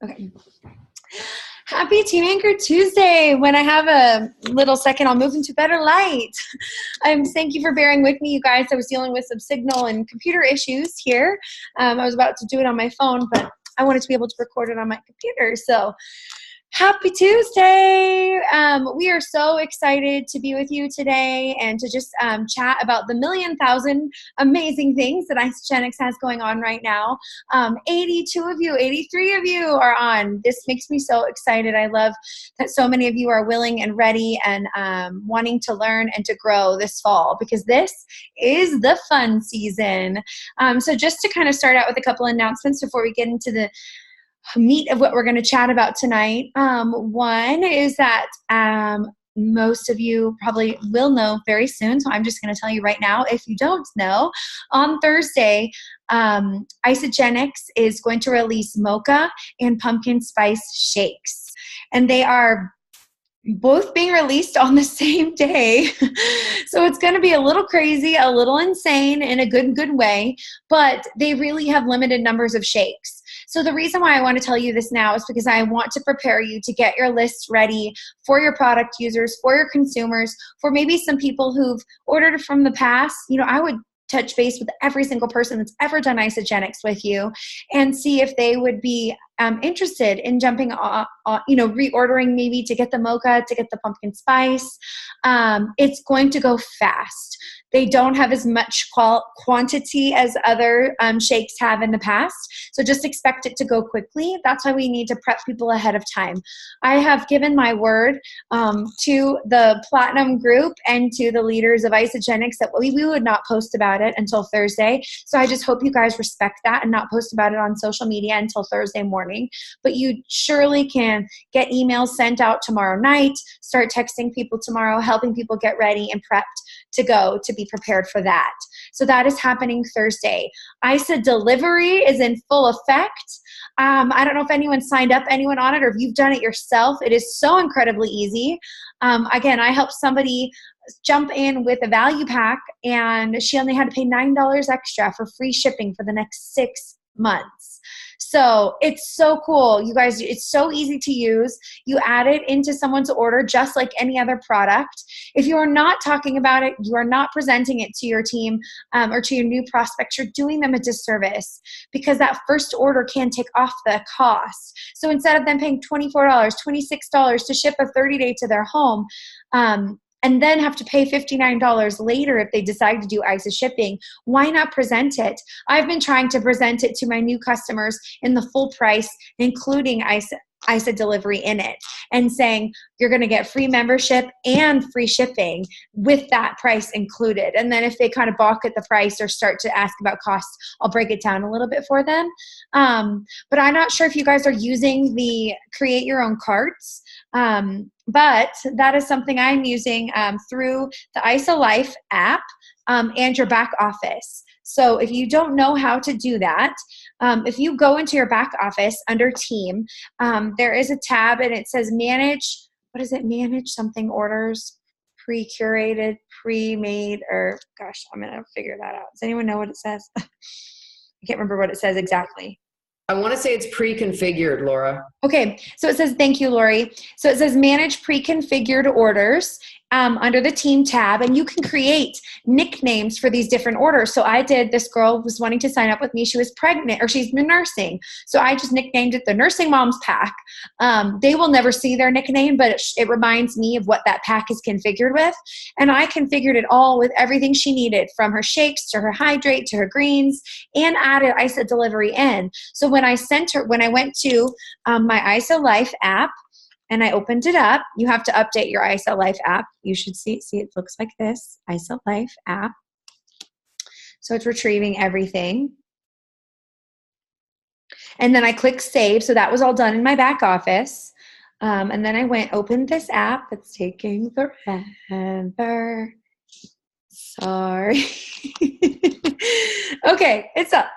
Okay. Happy Team Anchor Tuesday. When I have a little second, I'll move into better light. Thank you for bearing with me, you guys. I was dealing with some signal and computer issues here. I was about to do it on my phone, but I wanted to be able to record it on my computer. So happy Tuesday. We are so excited to be with you today and to just chat about the 1,000,000 amazing things that Isagenix has going on right now. 82 of you, 83 of you are on. This makes me so excited. I love that so many of you are willing and ready and wanting to learn and to grow this fall, because this is the fun season. So just to kind of start out with a couple announcements before we get into the meat of what we're going to chat about tonight. One is that most of you probably will know very soon, so I'm just going to tell you right now, if you don't know, on Thursday, Isagenix is going to release mocha and pumpkin spice shakes, and they are both being released on the same day. So it's going to be a little crazy, a little insane in a good way, but they really have limited numbers of shakes. So the reason why I want to tell you this now is because I want to prepare you to get your list ready for your product users, for your consumers, for maybe some people who've ordered from the past. You know, I would touch base with every single person that's ever done Isagenix with you and see if they would be interested in jumping on, reordering maybe to get the mocha, to get the pumpkin spice. It's going to go fast. They don't have as much quantity as other shakes have in the past. So just expect it to go quickly. That's why we need to prep people ahead of time. I have given my word to the Platinum group and to the leaders of Isagenix that we would not post about it until Thursday. So I just hope you guys respect that and not post about it on social media until Thursday morning. But you surely can get emails sent out tomorrow night, start texting people tomorrow, helping people get ready and prepped to go, to be prepared for that. So that is happening Thursday. Isagenix is in full effect. I don't know if anyone signed up, anyone on it, or if you've done it yourself. It is so incredibly easy. Again, I helped somebody jump in with a value pack, and she only had to pay $9 extra for free shipping for the next 6 months. So it's so cool. You guys, it's so easy to use. You add it into someone's order just like any other product. If you are not talking about it, you are not presenting it to your team or to your new prospects, you're doing them a disservice, because that first order can take off the cost. So instead of them paying $24, $26 to ship a 30-day to their home, and then have to pay $59 later if they decide to do ISA shipping, why not present it? I've been trying to present it to my new customers in the full price, including ISA delivery in it, and saying you're going to get free membership and free shipping with that price included. And then if they kind of balk at the price or start to ask about costs, I'll break it down a little bit for them. But I'm not sure if you guys are using the create your own carts. But that is something I'm using through the ISA Life app and your back office. So if you don't know how to do that, if you go into your back office under team, there is a tab and it says manage, manage something orders, pre-curated, pre-made, or gosh, I'm going to figure that out. Does anyone know what it says? I can't remember what it says exactly. I want to say it's pre-configured, Laura. Okay, so it says, thank you, Lori. So it says manage pre-configured orders under the team tab, and you can create nicknames for these different orders. So I did, this girl was wanting to sign up with me. She was pregnant, or she's been nursing. So I just nicknamed it the Nursing Moms Pack. They will never see their nickname, but it reminds me of what that pack is configured with. And I configured it all with everything she needed, from her shakes to her hydrate to her greens, and added ISA delivery in. So when I went to my ISA Life app, and I opened it up. You have to update your ISA Life app. You should see it looks like this, ISA Life app. So it's retrieving everything. And then I clicked save. So that was all done in my back office. And then I opened this app. It's taking forever. Sorry. Okay, it's up.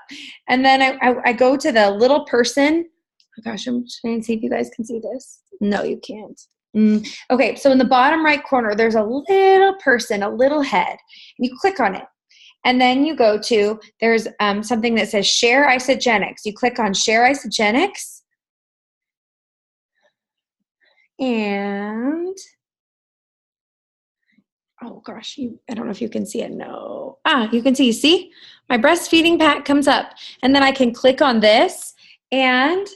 And then I go to the little person. Oh gosh, I'm trying to see if you guys can see this. No, you can't. Okay, so in the bottom right corner, there's a little person, a little head. And you click on it. And then you go to, there's something that says Share Isagenix. You click on Share Isagenix. And oh gosh, I don't know if you can see it. No. You can see my breastfeeding pack comes up, and then I can click on this, and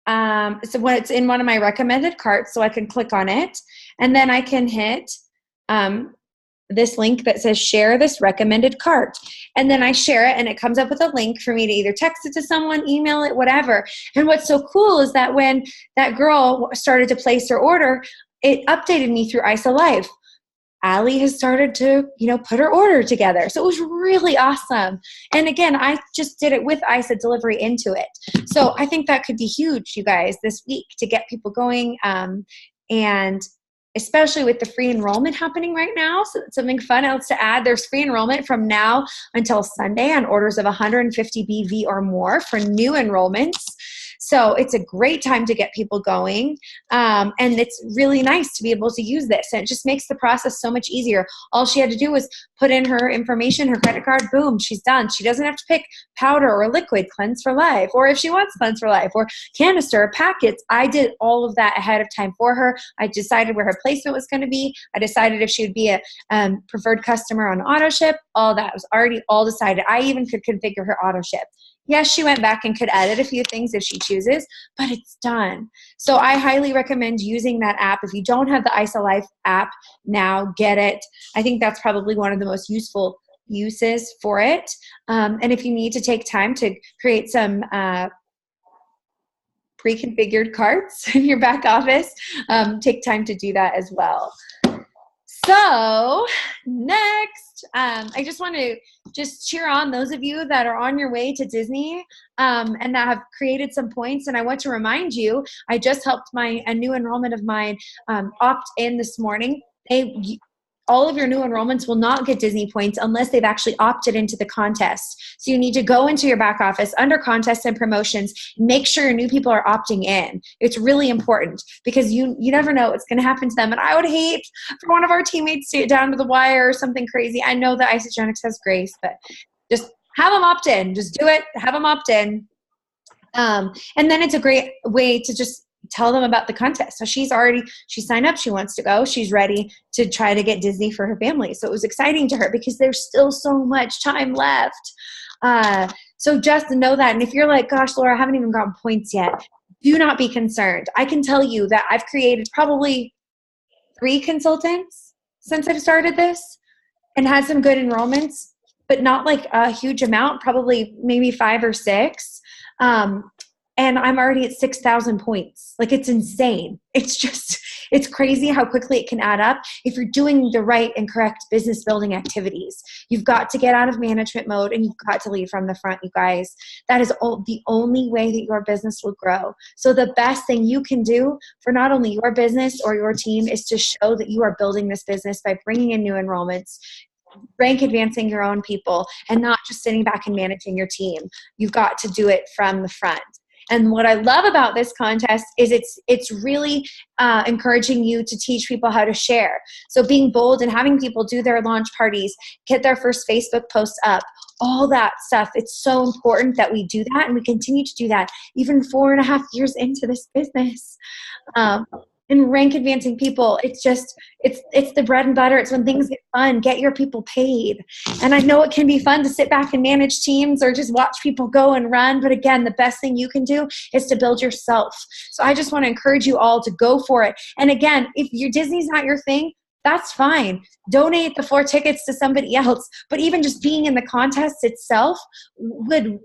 so when it's in one of my recommended carts, so I can click on it, and then I can hit this link that says share this recommended cart. And then I share it, and it comes up with a link for me to either text it to someone, email it, whatever. And what's so cool is that when that girl started to place her order, it updated me through Isa Live. Allie has started to, put her order together. So it was really awesome. And again, I just did it with Isa delivery into it. So I think that could be huge, you guys, this week to get people going. And especially with the free enrollment happening right now. So that's something fun else to add. There's free enrollment from now until Sunday on orders of 150 BV or more for new enrollments. So it's a great time to get people going. And it's really nice to be able to use this. And it just makes the process so much easier. All she had to do was put in her information, her credit card, boom, she's done. She doesn't have to pick powder or liquid, Cleanse for Life, or if she wants Cleanse for Life, or canister, or packets. I did all of that ahead of time for her. I decided where her placement was going to be. I decided if she would be a preferred customer on auto ship. All that was already all decided. I even could configure her auto ship. Yes, she went back and could edit a few things if she chooses, but it's done. So I highly recommend using that app. If you don't have the Isa Life app now, get it. I think that's probably one of the most useful uses for it. And if you need to take time to create some pre-configured carts in your back office, take time to do that as well. So next, I just want to cheer on those of you that are on your way to Disney and that have created some points. And I want to remind you, I just helped a new enrollment of mine opt in this morning. All of your new enrollments will not get Disney points unless they've actually opted into the contest. So you need to go into your back office under contests and promotions, make sure your new people are opting in. It's really important because you never know what's going to happen to them. And I would hate for one of our teammates to get down to the wire or something crazy. I know that Isagenix has grace, but just have them opt in. Just do it. Have them opt in. And then it's a great way to just tell them about the contest. So she signed up, she wants to go, she's ready to try to get Disney for her family. So it was exciting to her because there's still so much time left. So just know that. And if you're like, gosh, Laura, I haven't even gotten points yet, do not be concerned. I can tell you that I've created probably 3 consultants since I've started this and had some good enrollments, but not like a huge amount, probably maybe 5 or 6. And I'm already at 6,000 points. Like, it's insane. It's crazy how quickly it can add up if you're doing the right and correct business building activities. You've got to get out of management mode and you've got to lead from the front, you guys. That is the only way that your business will grow. So the best thing you can do for not only your business or your team is to show that you are building this business by bringing in new enrollments, rank advancing your own people, and not just sitting back and managing your team. You've got to do it from the front. And what I love about this contest is it's really encouraging you to teach people how to share. So being bold and having people do their launch parties, get their first Facebook post up, all that stuff. It's so important that we do that, and we continue to do that even 4.5 years into this business. And rank advancing people, it's the bread and butter. It's when things get fun. Get your people paid. And I know it can be fun to sit back and manage teams or just watch people go and run. But again, the best thing you can do is to build yourself. So I just want to encourage you all to go for it. And again, if your Disney's not your thing, that's fine. Donate the 4 tickets to somebody else. But even just being in the contest itself would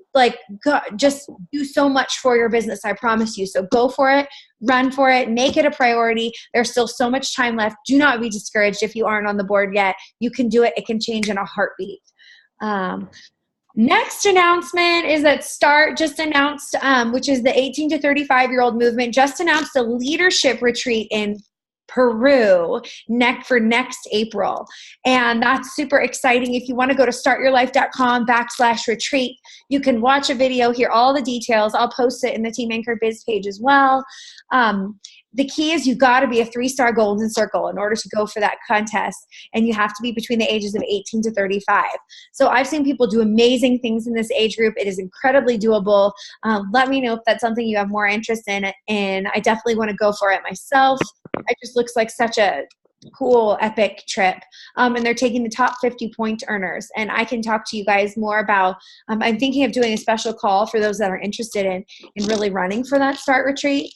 just do so much for your business, I promise you. So go for it, run for it, make it a priority. There's still so much time left. Do not be discouraged if you aren't on the board yet. You can do it. It can change in a heartbeat. Next announcement is that START just announced, which is the 18 to 35-year-old movement, just announced a leadership retreat in Peru for next April. And that's super exciting. If you want to go to startyourlife.com/retreat, you can watch a video, hear all the details. I'll post it in the Team Anchor Biz page as well. The key is you got to be a 3-star golden circle in order to go for that contest. And you have to be between the ages of 18 to 35. So I've seen people do amazing things in this age group. It is incredibly doable. Let me know if that's something you have more interest in. And I definitely want to go for it myself. It just looks like such a cool, epic trip. And they're taking the top 50 point earners. And I can talk to you guys more about, I'm thinking of doing a special call for those that are interested in really running for that start retreat.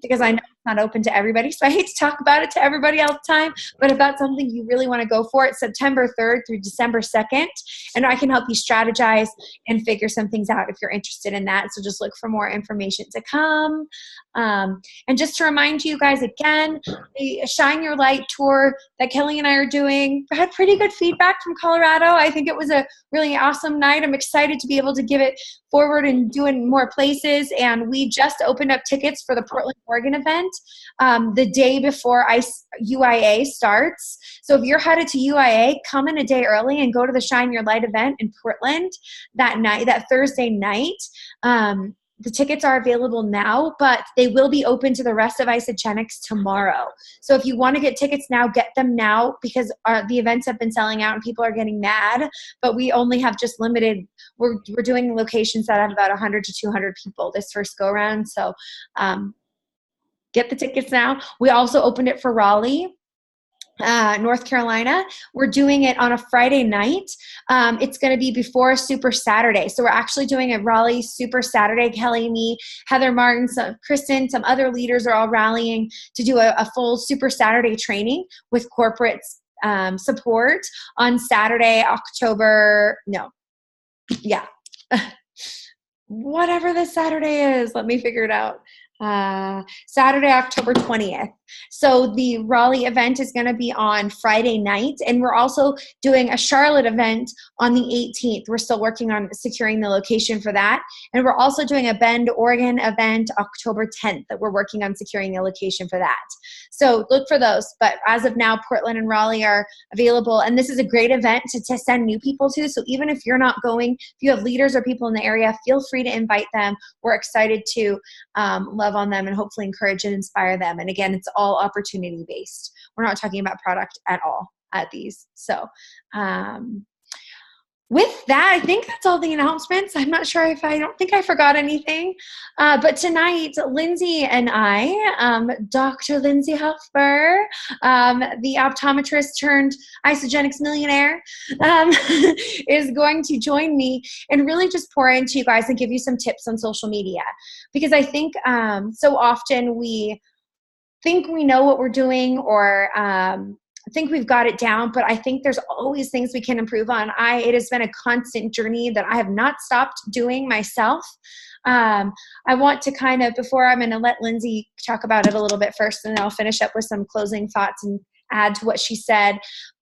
Because I know it's not open to everybody, so I hate to talk about it to everybody all the time, but if that's something you really want to go for, it's September 3rd through December 2nd, and I can help you strategize and figure some things out if you're interested in that, so just look for more information to come. And just to remind you guys again, the Shine Your Light tour that Kelly and I are doing, I had pretty good feedback from Colorado. I think it was a really awesome night. I'm excited to be able to give it forward and do it in more places, and we just opened up tickets for the Portland, Oregon event the day before UIA starts. So if you're headed to UIA, come in a day early and go to the Shine Your Light event in Portland that night, that Thursday night. The tickets are available now, but they will be open to the rest of Isagenix tomorrow. So if you want to get tickets now, get them now, because the events have been selling out and people are getting mad, but we only have just limited, we're doing locations that have about 100 to 200 people this first go around. So get the tickets now. We also opened it for Raleigh, North Carolina. We're doing it on a Friday night. It's going to be before Super Saturday. So we're actually doing a Raleigh Super Saturday. Kelly, me, Heather Martin, Kristen, some other leaders are all rallying to do a full Super Saturday training with corporate support on Saturday, whatever this Saturday is. Let me figure it out. Saturday, October 20th. So the Raleigh event is going to be on Friday night, and we're also doing a Charlotte event on the 18th. We're still working on securing the location for that, and we're also doing a Bend, Oregon event October 10th that we're working on securing the location for that. So look for those, but as of now, Portland and Raleigh are available, and this is a great event to send new people to. So even if you're not going, if you have leaders or people in the area, feel free to invite them. We're excited to love on them and hopefully encourage and inspire them. And again, it's all opportunity based. We're not talking about product at all at these. So with that, I think that's all the announcements. I'm not sure I don't think I forgot anything. But tonight, Lindsay and I, Dr. Lindsay Huffber, the optometrist turned Isagenix millionaire, is going to join me and really just pour into you guys and give you some tips on social media. Because I think so often we think we know what we're doing, or I think we've got it down, but I think there's always things we can improve on. It has been a constant journey that I have not stopped doing myself. I want to kind of, before I'm going to let Lindsay talk about it a little bit first, and then I'll finish up with some closing thoughts and add to what she said.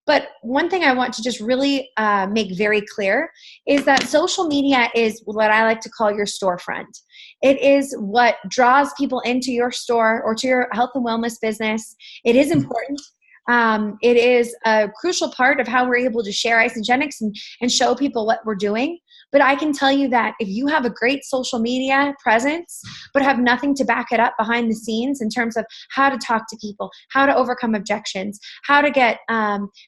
But one thing I want to just really make very clear is that social media is what I like to call your storefront. It is what draws people into your store or to your health and wellness business. It is important. It is a crucial part of how we're able to share Isagenix and show people what we're doing. But I can tell you that if you have a great social media presence, but have nothing to back it up behind the scenes in terms of how to talk to people, how to overcome objections, how to get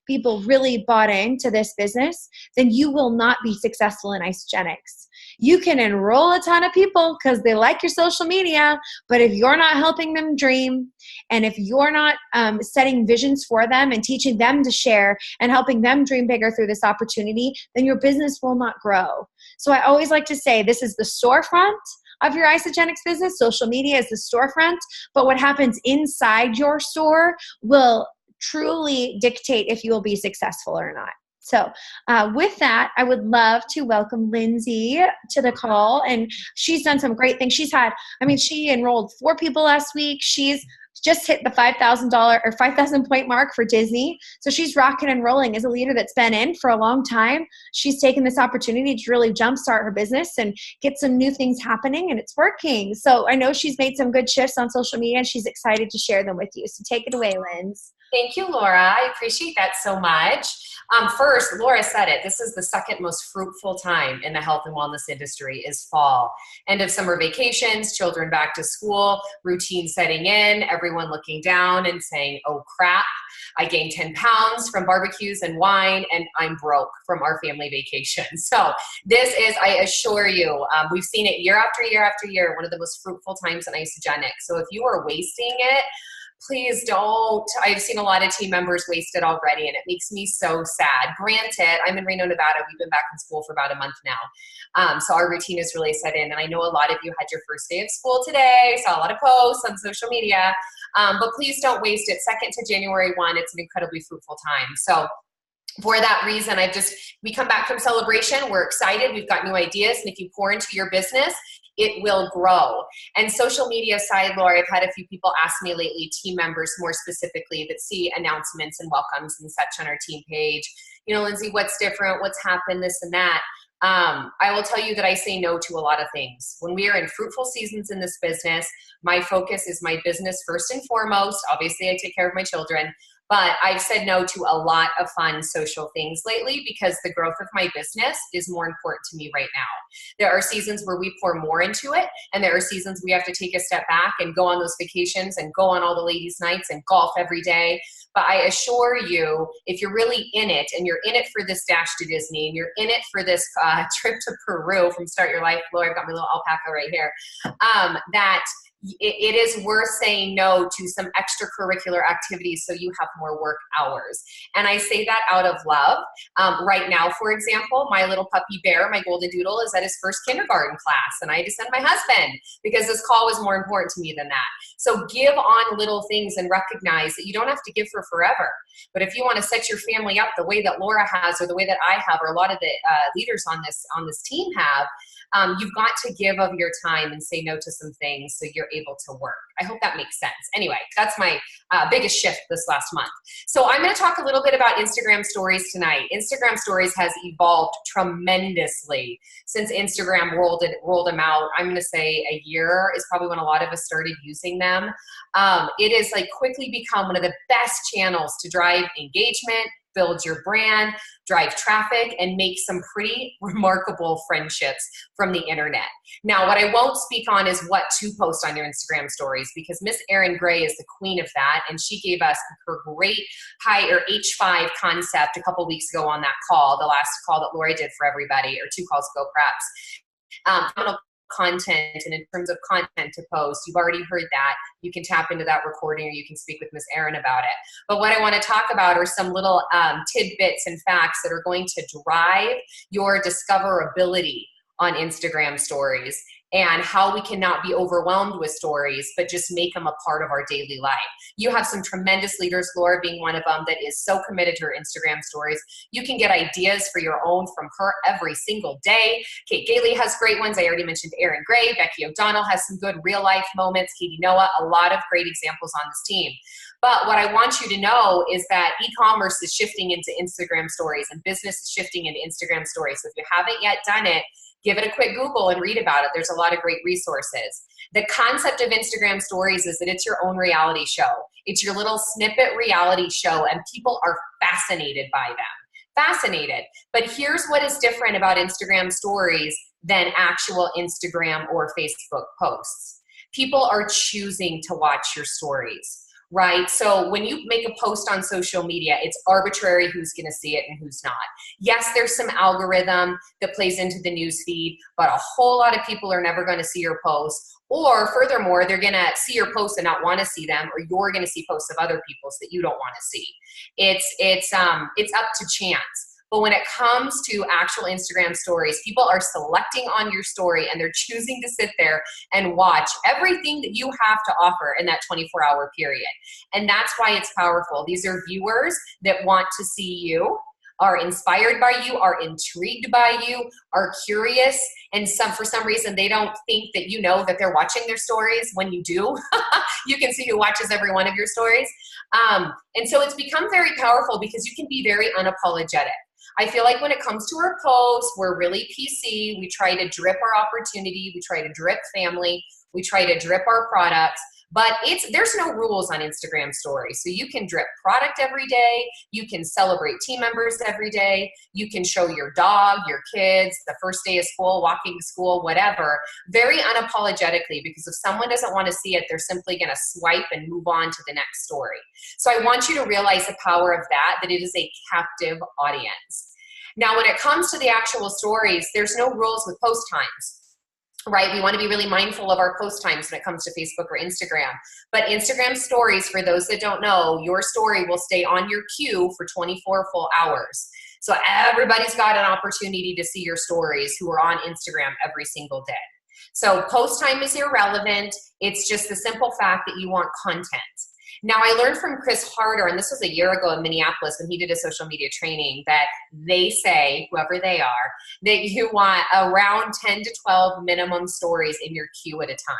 people really bought into this business, then you will not be successful in Isagenix. You can enroll a ton of people because they like your social media, but if you're not helping them dream, and if you're not setting visions for them and teaching them to share and helping them dream bigger through this opportunity, then your business will not grow. So I always like to say this is the storefront of your Isagenix business. Social media is the storefront, but what happens inside your store will truly dictate if you will be successful or not. So with that, I would love to welcome Lindsay to the call. And she's done some great things. She enrolled 4 people last week. She's just hit the $5,000 or 5,000 point mark for Disney. So she's rocking and rolling as a leader that's been in for a long time. She's taken this opportunity to really jumpstart her business and get some new things happening, and it's working. So I know she's made some good shifts on social media, and she's excited to share them with you. So take it away, Linz. Thank you, Laura. I appreciate that so much. First, Laura said it. This is the second most fruitful time in the health and wellness industry is fall. End of summer vacations, children back to school, routine setting in, everyone looking down and saying, oh crap, I gained 10 pounds from barbecues and wine, and I'm broke from our family vacation. So this is, I assure you, we've seen it year after year after year, one of the most fruitful times in Isagenix. So if you are wasting it, please don't. I've seen a lot of team members waste it already, and it makes me so sad. Granted, I'm in Reno, Nevada. We've been back in school for about a month now. So our routine is really set in, and I know a lot of you had your first day of school today, saw a lot of posts on social media, but please don't waste it. 2nd to January 1, it's an incredibly fruitful time. So for that reason, we come back from celebration. We're excited. We've got new ideas, and if you pour into your business, it will grow. And social media side, Laura, I've had a few people ask me lately, team members more specifically, that see announcements and welcomes and such on our team page. You know, Lindsay, what's different? What's happened? This and that. I will tell you that I say no to a lot of things. When we are in fruitful seasons in this business, my focus is my business first and foremost. Obviously, I take care of my children. But I've said no to a lot of fun social things lately because the growth of my business is more important to me right now. There are seasons where we pour more into it, and there are seasons we have to take a step back and go on those vacations and go on all the ladies' nights and golf every day. But I assure you, if you're really in it, and you're in it for this dash to Disney, and you're in it for this trip to Peru from Start Your Life, Laura, I've got my little alpaca right here, that it is worth saying no to some extracurricular activities so you have more work hours. And I say that out of love. Right now, for example, my little puppy bear, my golden doodle, is at his first kindergarten class, and I had to send my husband because this call was more important to me than that. So give on little things and recognize that you don't have to give for forever. But if you want to set your family up the way that Laura has, or the way that I have, or a lot of the leaders on this team have, you've got to give of your time and say no to some things so you're able to work. I hope that makes sense. Anyway, that's my biggest shift this last month. So I'm going to talk a little bit about Instagram stories tonight. Instagram stories has evolved tremendously since Instagram rolled them out. I'm going to say a year is probably when a lot of us started using them. It has like quickly become one of the best channels to drive engagement, build your brand, drive traffic, and make some pretty remarkable friendships from the internet. Now, what I won't speak on is what to post on your Instagram stories, because Miss Erin Gray is the queen of that, and she gave us her great H5 concept a couple weeks ago on that call, the last call that Lori did for everybody, or 2 calls ago perhaps. Content, and in terms of content to post, you've already heard that. You can tap into that recording, or you can speak with Miss Erin about it. But what I want to talk about are some little tidbits and facts that are going to drive your discoverability on Instagram stories, and how we cannot be overwhelmed with stories, but just make them a part of our daily life. You have some tremendous leaders, Laura being one of them, that is so committed to her Instagram stories. You can get ideas for your own from her every single day. Kate Gailey has great ones. I already mentioned Erin Gray. Becky O'Donnell has some good real life moments. Katie Noah, a lot of great examples on this team. But what I want you to know is that e-commerce is shifting into Instagram stories, and business is shifting into Instagram stories. So if you haven't yet done it, give it a quick Google and read about it. There's a lot of great resources. The concept of Instagram stories is that it's your own reality show. It's your little snippet reality show, and people are fascinated by them. Fascinated. But here's what is different about Instagram stories than actual Instagram or Facebook posts. People are choosing to watch your stories. Right? So when you make a post on social media, it's arbitrary who's going to see it and who's not. Yes, there's some algorithm that plays into the news feed, but a whole lot of people are never going to see your posts. Or furthermore, they're going to see your posts and not want to see them, or you're going to see posts of other people's that you don't want to see. It's up to chance. But when it comes to actual Instagram stories, people are selecting on your story, and they're choosing to sit there and watch everything that you have to offer in that 24-hour period. And that's why it's powerful. These are viewers that want to see you. are inspired by you, are intrigued by you, are curious, and for some reason they don't think that you know that they're watching their stories when you do. You can see who watches every one of your stories. And so it's become very powerful because you can be very unapologetic. I feel like when it comes to our posts, we're really PC. We try to drip our opportunity. We try to drip family. We try to drip our products. But there's no rules on Instagram stories. So you can drip product every day. You can celebrate team members every day. You can show your dog, your kids, the first day of school, walking to school, whatever, very unapologetically, because if someone doesn't want to see it, they're simply going to swipe and move on to the next story. So I want you to realize the power of that it is a captive audience. Now, when it comes to the actual stories, there's no rules with post times. Right? We want to be really mindful of our post times when it comes to Facebook or Instagram. But Instagram stories, for those that don't know, your story will stay on your queue for 24 full hours. So everybody's got an opportunity to see your stories who are on Instagram every single day. So post time is irrelevant. It's just the simple fact that you want content. Now, I learned from Chris Harder, and this was a year ago in Minneapolis when he did a social media training, that they say, whoever they are, that you want around 10 to 12 minimum stories in your queue at a time.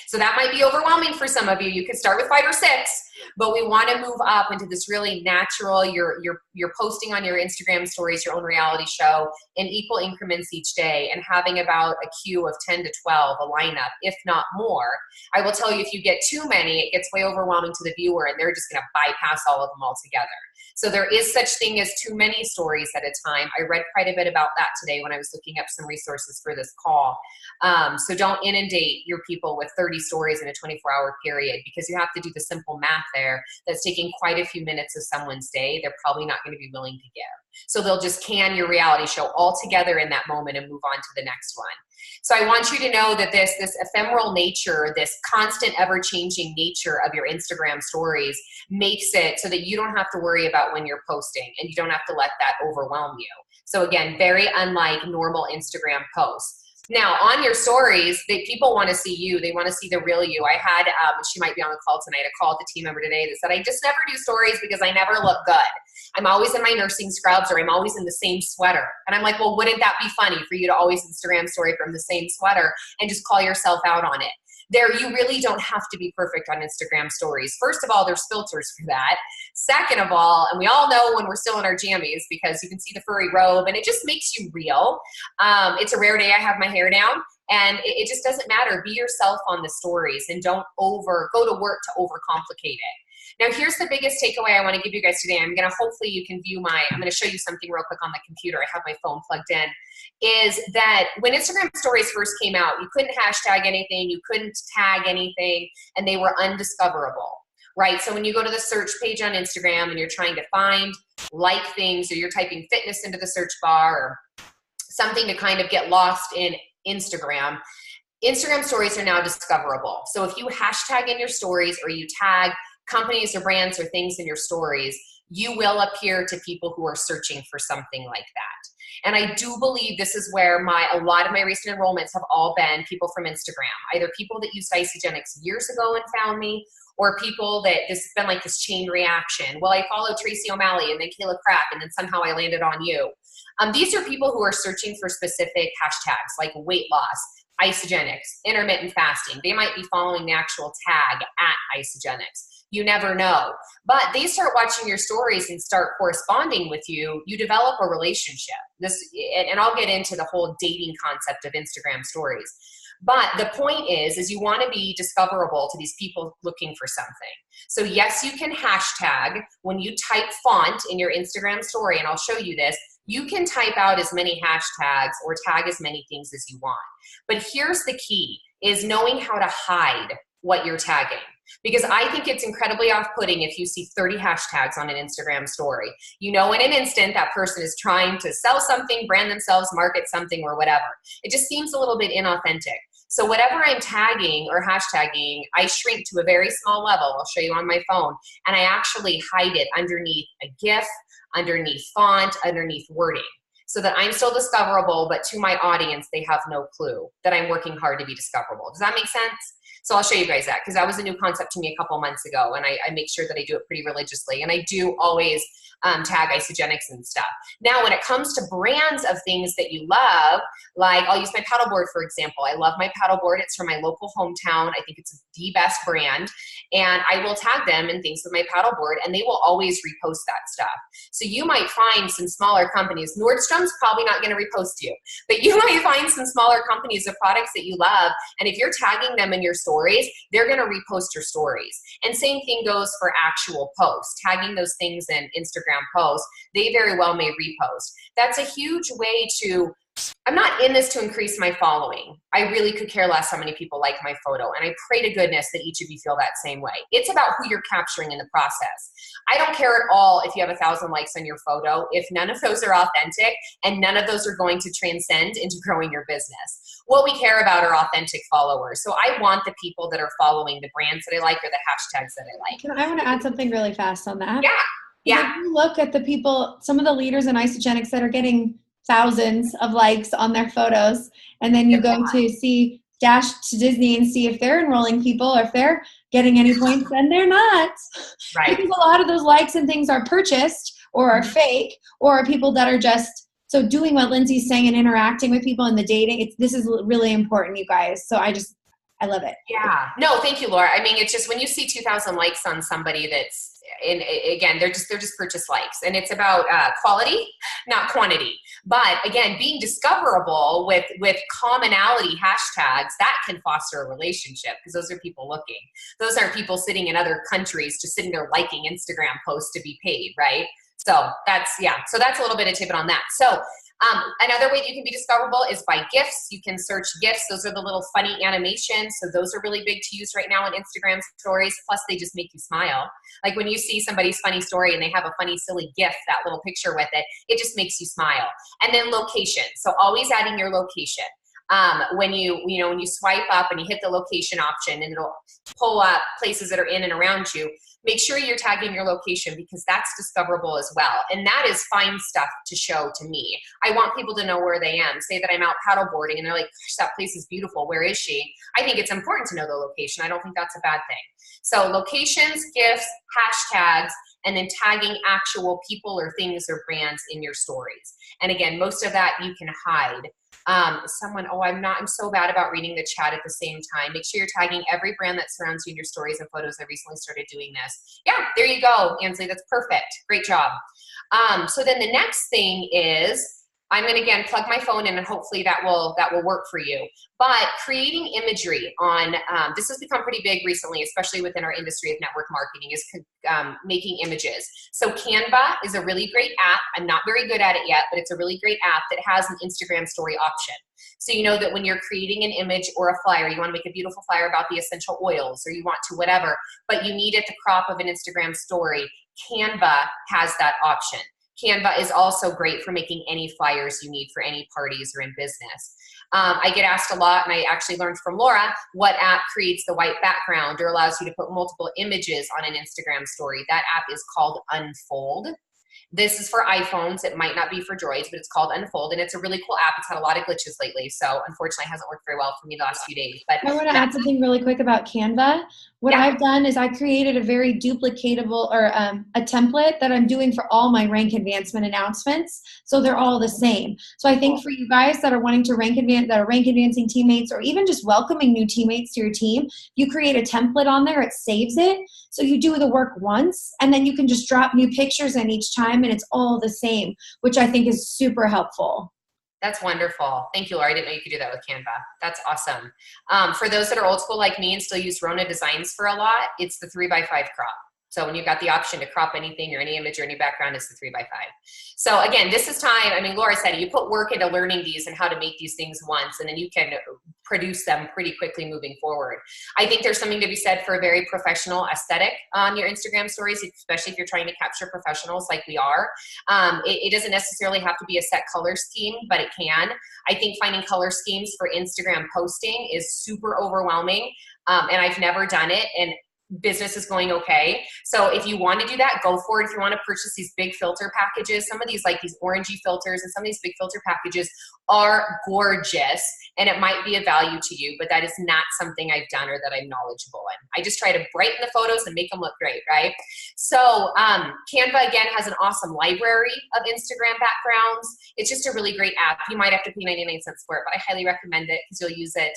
So that might be overwhelming for some of you. You could start with 5 or 6, but we want to move up into this really natural, you're posting on your Instagram stories, your own reality show in equal increments each day, and having about a queue of 10 to 12, a lineup, if not more. I will tell you, if you get too many, it gets way overwhelming to the viewer and they're just going to bypass all of them altogether. So there is such thing as too many stories at a time. I read quite a bit about that today when I was looking up some resources for this call. So don't inundate your people with 30 stories in a 24-hour period, because you have to do the simple math there. That's taking quite a few minutes of someone's day. They're probably not going to be willing to give. So they'll just can your reality show all together in that moment and move on to the next one. So I want you to know that this ephemeral nature, this constant ever-changing nature of your Instagram stories makes it so that you don't have to worry about when you're posting, and you don't have to let that overwhelm you. So again, very unlike normal Instagram posts. Now, on your stories, people want to see you. They want to see the real you. I had, she might be on the call tonight, a call with a team member today that said, I just never do stories because I never look good. I'm always in my nursing scrubs, or I'm always in the same sweater. And I'm like, well, wouldn't that be funny for you to always Instagram story from the same sweater and just call yourself out on it? You really don't have to be perfect on Instagram stories. First of all, there's filters for that. Second of all, and we all know when we're still in our jammies, because you can see the furry robe and it just makes you real. It's a rare day I have my hair down, and it just doesn't matter. Be yourself on the stories and don't go to work to overcomplicate it. Now, here's the biggest takeaway I want to give you guys today. Hopefully you can view I'm going to show you something real quick on the computer. I have my phone plugged in. Is that when Instagram stories first came out, you couldn't hashtag anything, you couldn't tag anything, and they were undiscoverable, right? So when you go to the search page on Instagram and you're trying to find, like things, or you're typing fitness into the search bar or something to kind of get lost in Instagram stories are now discoverable. So if you hashtag in your stories, or you tag companies or brands or things in your stories, you will appear to people who are searching for something like that. And I do believe this is where a lot of my recent enrollments have all been people from Instagram, either people that used Isagenix years ago and found me, or people that this has been like this chain reaction. Well, I followed Tracy O'Malley and then Kayla Crack, and then somehow I landed on you. These are people who are searching for specific hashtags like weight loss, Isagenix, intermittent fasting. They might be following the actual tag at Isagenix. You never know. But they start watching your stories and start corresponding with you. You develop a relationship. And I'll get into the whole dating concept of Instagram stories. But the point is you want to be discoverable to these people looking for something. So yes, you can hashtag. When you type font in your Instagram story, and I'll show you this, you can type out as many hashtags or tag as many things as you want. But here's the key, is knowing how to hide what you're tagging. Because I think it's incredibly off-putting if you see 30 hashtags on an Instagram story. You know in an instant that person is trying to sell something, brand themselves, market something, or whatever. It just seems a little bit inauthentic. So whatever I'm tagging or hashtagging, I shrink to a very small level. I'll show you on my phone. And I actually hide it underneath a GIF, underneath font, underneath wording. so that I'm still discoverable, but to my audience, they have no clue that I'm working hard to be discoverable. Does that make sense? So I'll show you guys that, because that was a new concept to me a couple months ago, and I make sure that I do it pretty religiously, and I do always tag Isagenix and stuff. Now, when it comes to brands of things that you love, like I'll use my paddleboard, for example. I love my paddleboard. It's from my local hometown. I think it's the best brand, and I will tag them in things with my paddleboard, and they will always repost that stuff. So you might find some smaller companies. Nordstrom's probably not going to repost you, but you might find some smaller companies of products that you love, and if you're tagging them in your stories, they're going to repost your stories. And same thing goes for actual posts. Tagging those things in Instagram posts, they very well may repost. That's a huge way to, I'm not in this to increase my following. I really could care less how many people like my photo, and I pray to goodness that each of you feel that same way. It's about who you're capturing in the process. I don't care at all if you have 1,000 likes on your photo, if none of those are authentic and none of those are going to transcend into growing your business. What we care about are authentic followers. So I want the people that are following the brands that I like or the hashtags that I like. I want to add something really fast on that. Yeah. Yeah. If you look at the people, some of the leaders in Isagenix that are getting thousands of likes on their photos, and then you go to see Dash to Disney and see if they're enrolling people or if they're getting any points, then they're not. Right. Because a lot of those likes and things are purchased or are fake, or are people that are just so doing what Lindsay's saying and interacting with people in the dating. This is really important, you guys. So I love it. Yeah. No, thank you, Laura. I mean, it's just when you see 2,000 likes on somebody that's, and again, they're just purchase likes, and it's about quality, not quantity. But again, being discoverable with commonality hashtags, that can foster a relationship, because those are people looking. Those aren't people sitting in other countries just sitting there liking Instagram posts to be paid, right? So that's, yeah. So that's a little bit of tip on that. So another way that you can be discoverable is by GIFs. You can search GIFs. Those are the little funny animations. So those are really big to use right now on Instagram stories. Plus, they just make you smile. Like when you see somebody's funny story and they have a funny, silly GIF, that little picture with it, it just makes you smile. And then location. So always adding your location. When you swipe up and you hit the location option, and it'll pull up places that are in and around you, make sure you're tagging your location, because that's discoverable as well. And that is fine stuff to show to me. I want people to know where they am. Say that I'm out paddleboarding and they're like, gosh, that place is beautiful. Where is she? I think it's important to know the location. I don't think that's a bad thing. So locations, GIFs, hashtags, and then tagging actual people or things or brands in your stories. And again, most of that you can hide. I'm so bad about reading the chat at the same time. Make sure you're tagging every brand that surrounds you in your stories and photos. I recently started doing this. Yeah, there you go, Ansley. That's perfect. Great job. So then the next thing is, I'm going to again plug my phone in, and hopefully that will work for you. But creating imagery on, this has become pretty big recently, especially within our industry of network marketing, is making images. So Canva is a really great app. I'm not very good at it yet, but it's a really great app that has an Instagram story option. So you know that when you're creating an image or a flyer, you want to make a beautiful flyer about the essential oils, or you want to whatever, but you need it the crop of an Instagram story. Canva has that option. Canva is also great for making any flyers you need for any parties or in business. I get asked a lot, and I actually learned from Laura, what app creates the white background or allows you to put multiple images on an Instagram story. That app is called Unfold. This is for iPhones. It might not be for Droids, but it's called Unfold, and it's a really cool app. It's had a lot of glitches lately, so unfortunately it hasn't worked very well for me the last few days. But I want to add something really quick about Canva. What I've done is I created a very duplicatable, or a template that I'm doing for all my rank advancement announcements, so they're all the same. So I think for you guys that are wanting to rank advancing teammates, or even just welcoming new teammates to your team, you create a template on there. It saves it, so you do the work once, and then you can just drop new pictures in each time, and it's all the same, which I think is super helpful. That's wonderful. Thank you, Laura. I didn't know you could do that with Canva. That's awesome. For those that are old school like me and still use Rona Designs for a lot, it's the 3x5 crop. So when you've got the option to crop anything or any image or any background, it's the 3x5. So again, this is time. I mean, Laura said it, you put work into learning these and how to make these things once, and then you can produce them pretty quickly moving forward. I think there's something to be said for a very professional aesthetic on your Instagram stories, especially if you're trying to capture professionals like we are. It doesn't necessarily have to be a set color scheme, but it can. I think finding color schemes for Instagram posting is super overwhelming, and I've never done it. And business is going okay. So if you want to do that, go for it. If you want to purchase these big filter packages, some of these like these orangey filters and some of these big filter packages are gorgeous and it might be of value to you, but that is not something I've done or that I'm knowledgeable in. I just try to brighten the photos and make them look great, right? So Canva, again, has an awesome library of Instagram backgrounds. It's just a really great app. You might have to pay 99 cents for it, but I highly recommend it because you'll use it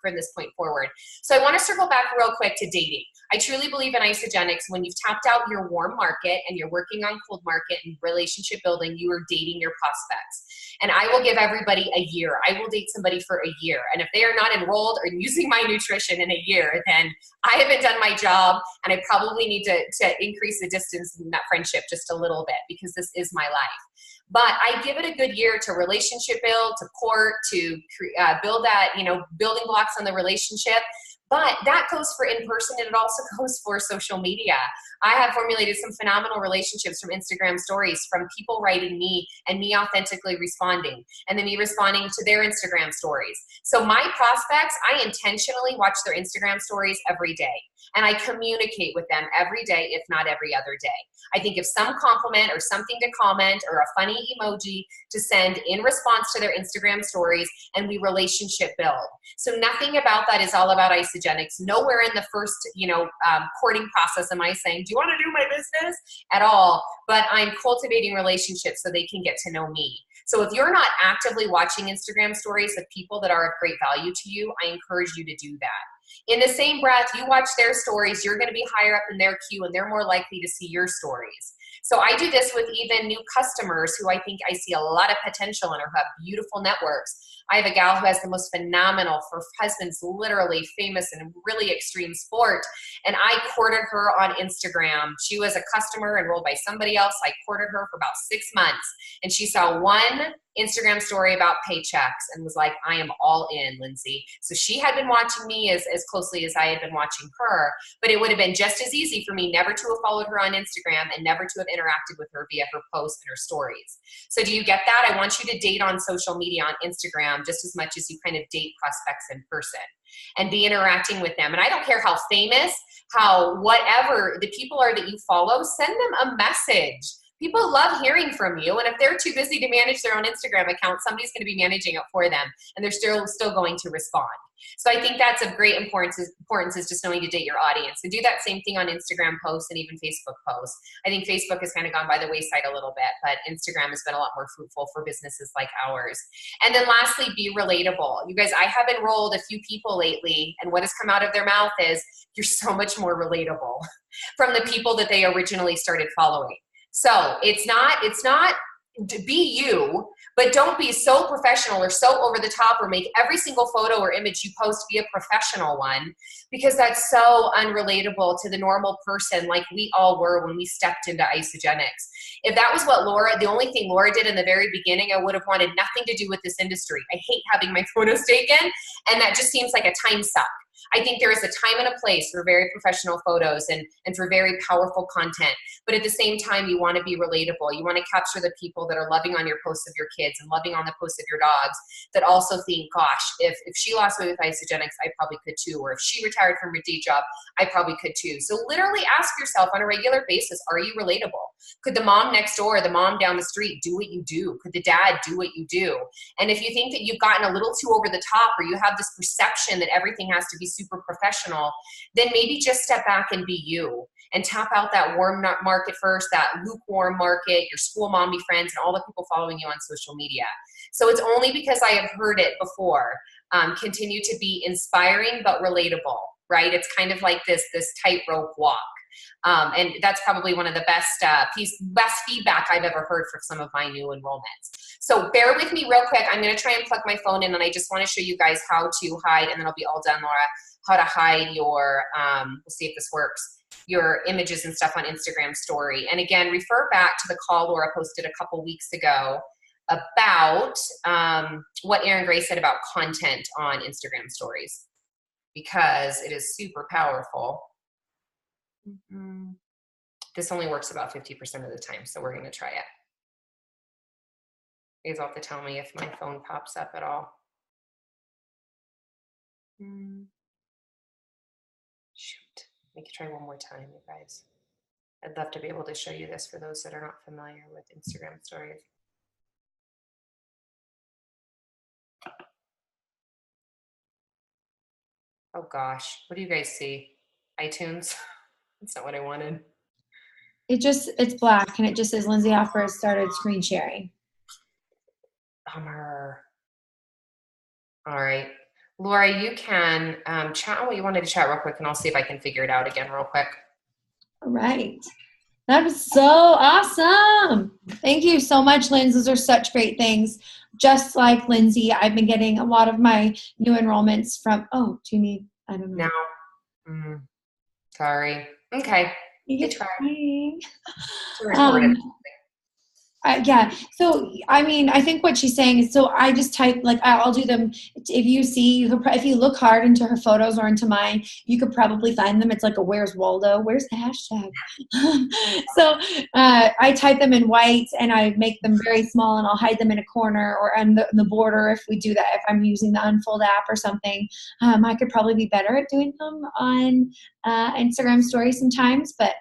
from this point forward. So I want to circle back real quick to dating. I truly believe in Isagenix. When you've tapped out your warm market and you're working on cold market and relationship building, you are dating your prospects. And I will give everybody a year. I will date somebody for a year. And if they are not enrolled or using my nutrition in a year, then I haven't done my job and I probably need to increase the distance in that friendship just a little bit because this is my life. But I give it a good year to relationship build, to court, to build that, building blocks on the relationship. But that goes for in-person and it also goes for social media. I have formulated some phenomenal relationships from Instagram stories, from people writing me and me authentically responding and then me responding to their Instagram stories. So my prospects, I intentionally watch their Instagram stories every day and I communicate with them every day, if not every other day. I think of some compliment or something to comment or a funny emoji to send in response to their Instagram stories and we relationship build. So nothing about that is all about Isagenix. Nowhere in the first, courting process am I saying, do you want to do my business at all? But I'm cultivating relationships so they can get to know me. So if you're not actively watching Instagram stories of people that are of great value to you, I encourage you to do that. In the same breath, you watch their stories, you're going to be higher up in their queue and they're more likely to see your stories. So I do this with even new customers who I think I see a lot of potential in or who have beautiful networks. I have a gal who has the most phenomenal, her husband's literally famous in really extreme sport, and I courted her on Instagram. She was a customer enrolled by somebody else. I courted her for about 6 months, and she saw one Instagram story about paychecks and was like, I am all in, Lindsay. So she had been watching me as closely as I had been watching her, but it would have been just as easy for me never to have followed her on Instagram and never to have interacted with her via her posts and her stories. So do you get that? I want you to date on social media, on Instagram, just as much as you kind of date prospects in person and be interacting with them. And I don't care how famous, how whatever the people are that you follow, send them a message. People love hearing from you, and if they're too busy to manage their own Instagram account, somebody's going to be managing it for them, and they're still going to respond. So I think that's of great importance is just knowing to date your audience, and do that same thing on Instagram posts and even Facebook posts. I think Facebook has kind of gone by the wayside a little bit, but Instagram has been a lot more fruitful for businesses like ours. And then lastly, be relatable. You guys, I have enrolled a few people lately, and what has come out of their mouth is, you're so much more relatable from the people that they originally started following. So it's not be you, but don't be so professional or so over the top or make every single photo or image you post be a professional one, because that's so unrelatable to the normal person like we all were when we stepped into Isagenix. If that was what the only thing Laura did in the very beginning, I would have wanted nothing to do with this industry. I hate having my photos taken, and that just seems like a time suck. I think there is a time and a place for very professional photos and for very powerful content. But at the same time, you want to be relatable. You want to capture the people that are loving on your posts of your kids and loving on the posts of your dogs that also think, gosh, if she lost weight with Isagenix, I probably could too. Or if she retired from her day job, I probably could too. So literally ask yourself on a regular basis, are you relatable? Could the mom next door, the mom down the street do what you do? Could the dad do what you do? And if you think that you've gotten a little too over the top, or you have this perception that everything has to be super professional, then maybe just step back and be you and tap out that warm market first, that lukewarm market, your school mommy friends, and all the people following you on social media. So it's only because I have heard it before. Continue to be inspiring but relatable, right? It's kind of like this tightrope walk. And that's probably one of the best feedback I've ever heard for some of my new enrollments. So bear with me real quick. I'm going to try and plug my phone in, and I just want to show you guys how to hide, and then I'll be all done, Laura, how to hide your, we'll see if this works, your images and stuff on Instagram story. And again, refer back to the call Laura posted a couple weeks ago about what Erin Gray said about content on Instagram stories, because it is super powerful. This only works about 50% of the time, so we're going to try it. You guys will have to tell me if my phone pops up at all. Shoot. Let me try one more time, you guys. I'd love to be able to show you this for those that are not familiar with Instagram stories. Oh gosh, what do you guys see? iTunes? That's not what I wanted. It's black and it just says Lindsay Hoffer has started screen sharing. Bummer. All right. Laura, you can chat on what you wanted to chat real quick, and I'll see if I can figure it out again real quick. All right. That was so awesome. Thank you so much, Linz. Those are such great things. Just like Lindsay, I've been getting a lot of my new enrollments from, do you need, I don't know. No. Sorry. Okay. You're trying. Yeah. So, I mean, I think what she's saying is, so I just type, like, I'll do them. If you see, if you look hard into her photos or into mine, you could probably find them. It's like a Where's Waldo? Where's the hashtag? So I type them in white and I make them very small and I'll hide them in a corner or on the border if we do that, if I'm using the Unfold app or something. I could probably be better at doing them on Instagram stories sometimes. But